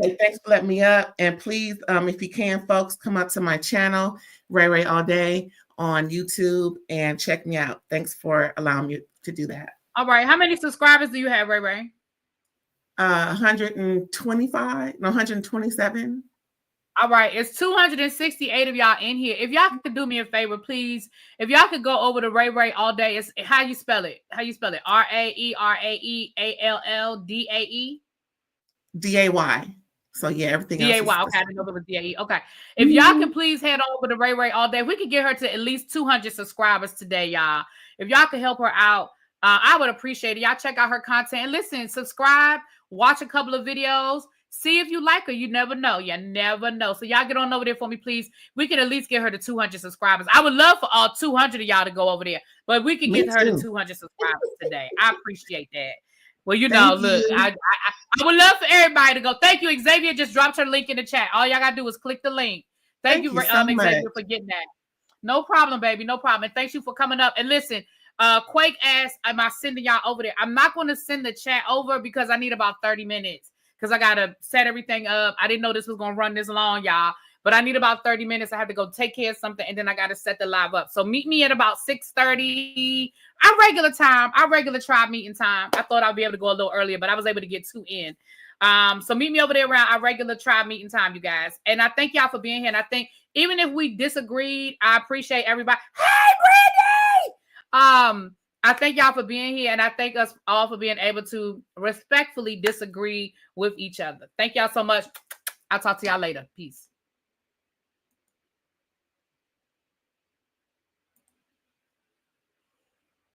say thanks for letting me up. And please, if you can, folks, come up to my channel, Ray Ray All Day, on YouTube, and check me out. Thanks for allowing me to do that. All right. How many subscribers do you have, Ray Ray? 127. All right, it's 268 of y'all in here. If y'all could do me a favor, please. If y'all could go over to Ray Ray all day. It's how you spell it. How you spell it? RaeRaeAllDae. DAY. So yeah, everything else. DAY. Okay, I didn't know if it was DAE. Okay. If y'all can please head over to Ray Ray all day, if we could get her to at least 200 subscribers today, y'all. If y'all could help her out, I would appreciate it. Y'all check out her content and listen, subscribe, watch a couple of videos. See if you like her. You never know. You never know. So y'all get on over there for me, please. We can at least get her to 200 subscribers. I would love for all 200 of y'all to go over there, but we can get her to 200 subscribers today. I appreciate that. Well, you know, look, I would love for everybody to go. Thank you. Xavier just dropped her link in the chat. All y'all got to do is click the link. Thank you, so Xavier, for getting that. No problem, baby. No problem. And thanks you for coming up. And listen, Quake asked, am I sending y'all over there? I'm not going to send the chat over because I need about 30 minutes. Because I got to set everything up. I didn't know this was going to run this long, y'all. But I need about 30 minutes. I have to go take care of something, and then I got to set the live up. So meet me at about 6:30. Our regular time, our regular tribe meeting time. I thought I'd be able to go a little earlier, but I was able to get 2 in. So meet me over there around our regular tribe meeting time, you guys. And I thank y'all for being here. And I think even if we disagreed, I appreciate everybody. Hey, Brandy! I thank y'all for being here, and I thank us all for being able to respectfully disagree with each other. Thank y'all so much. I'll talk to y'all later. Peace.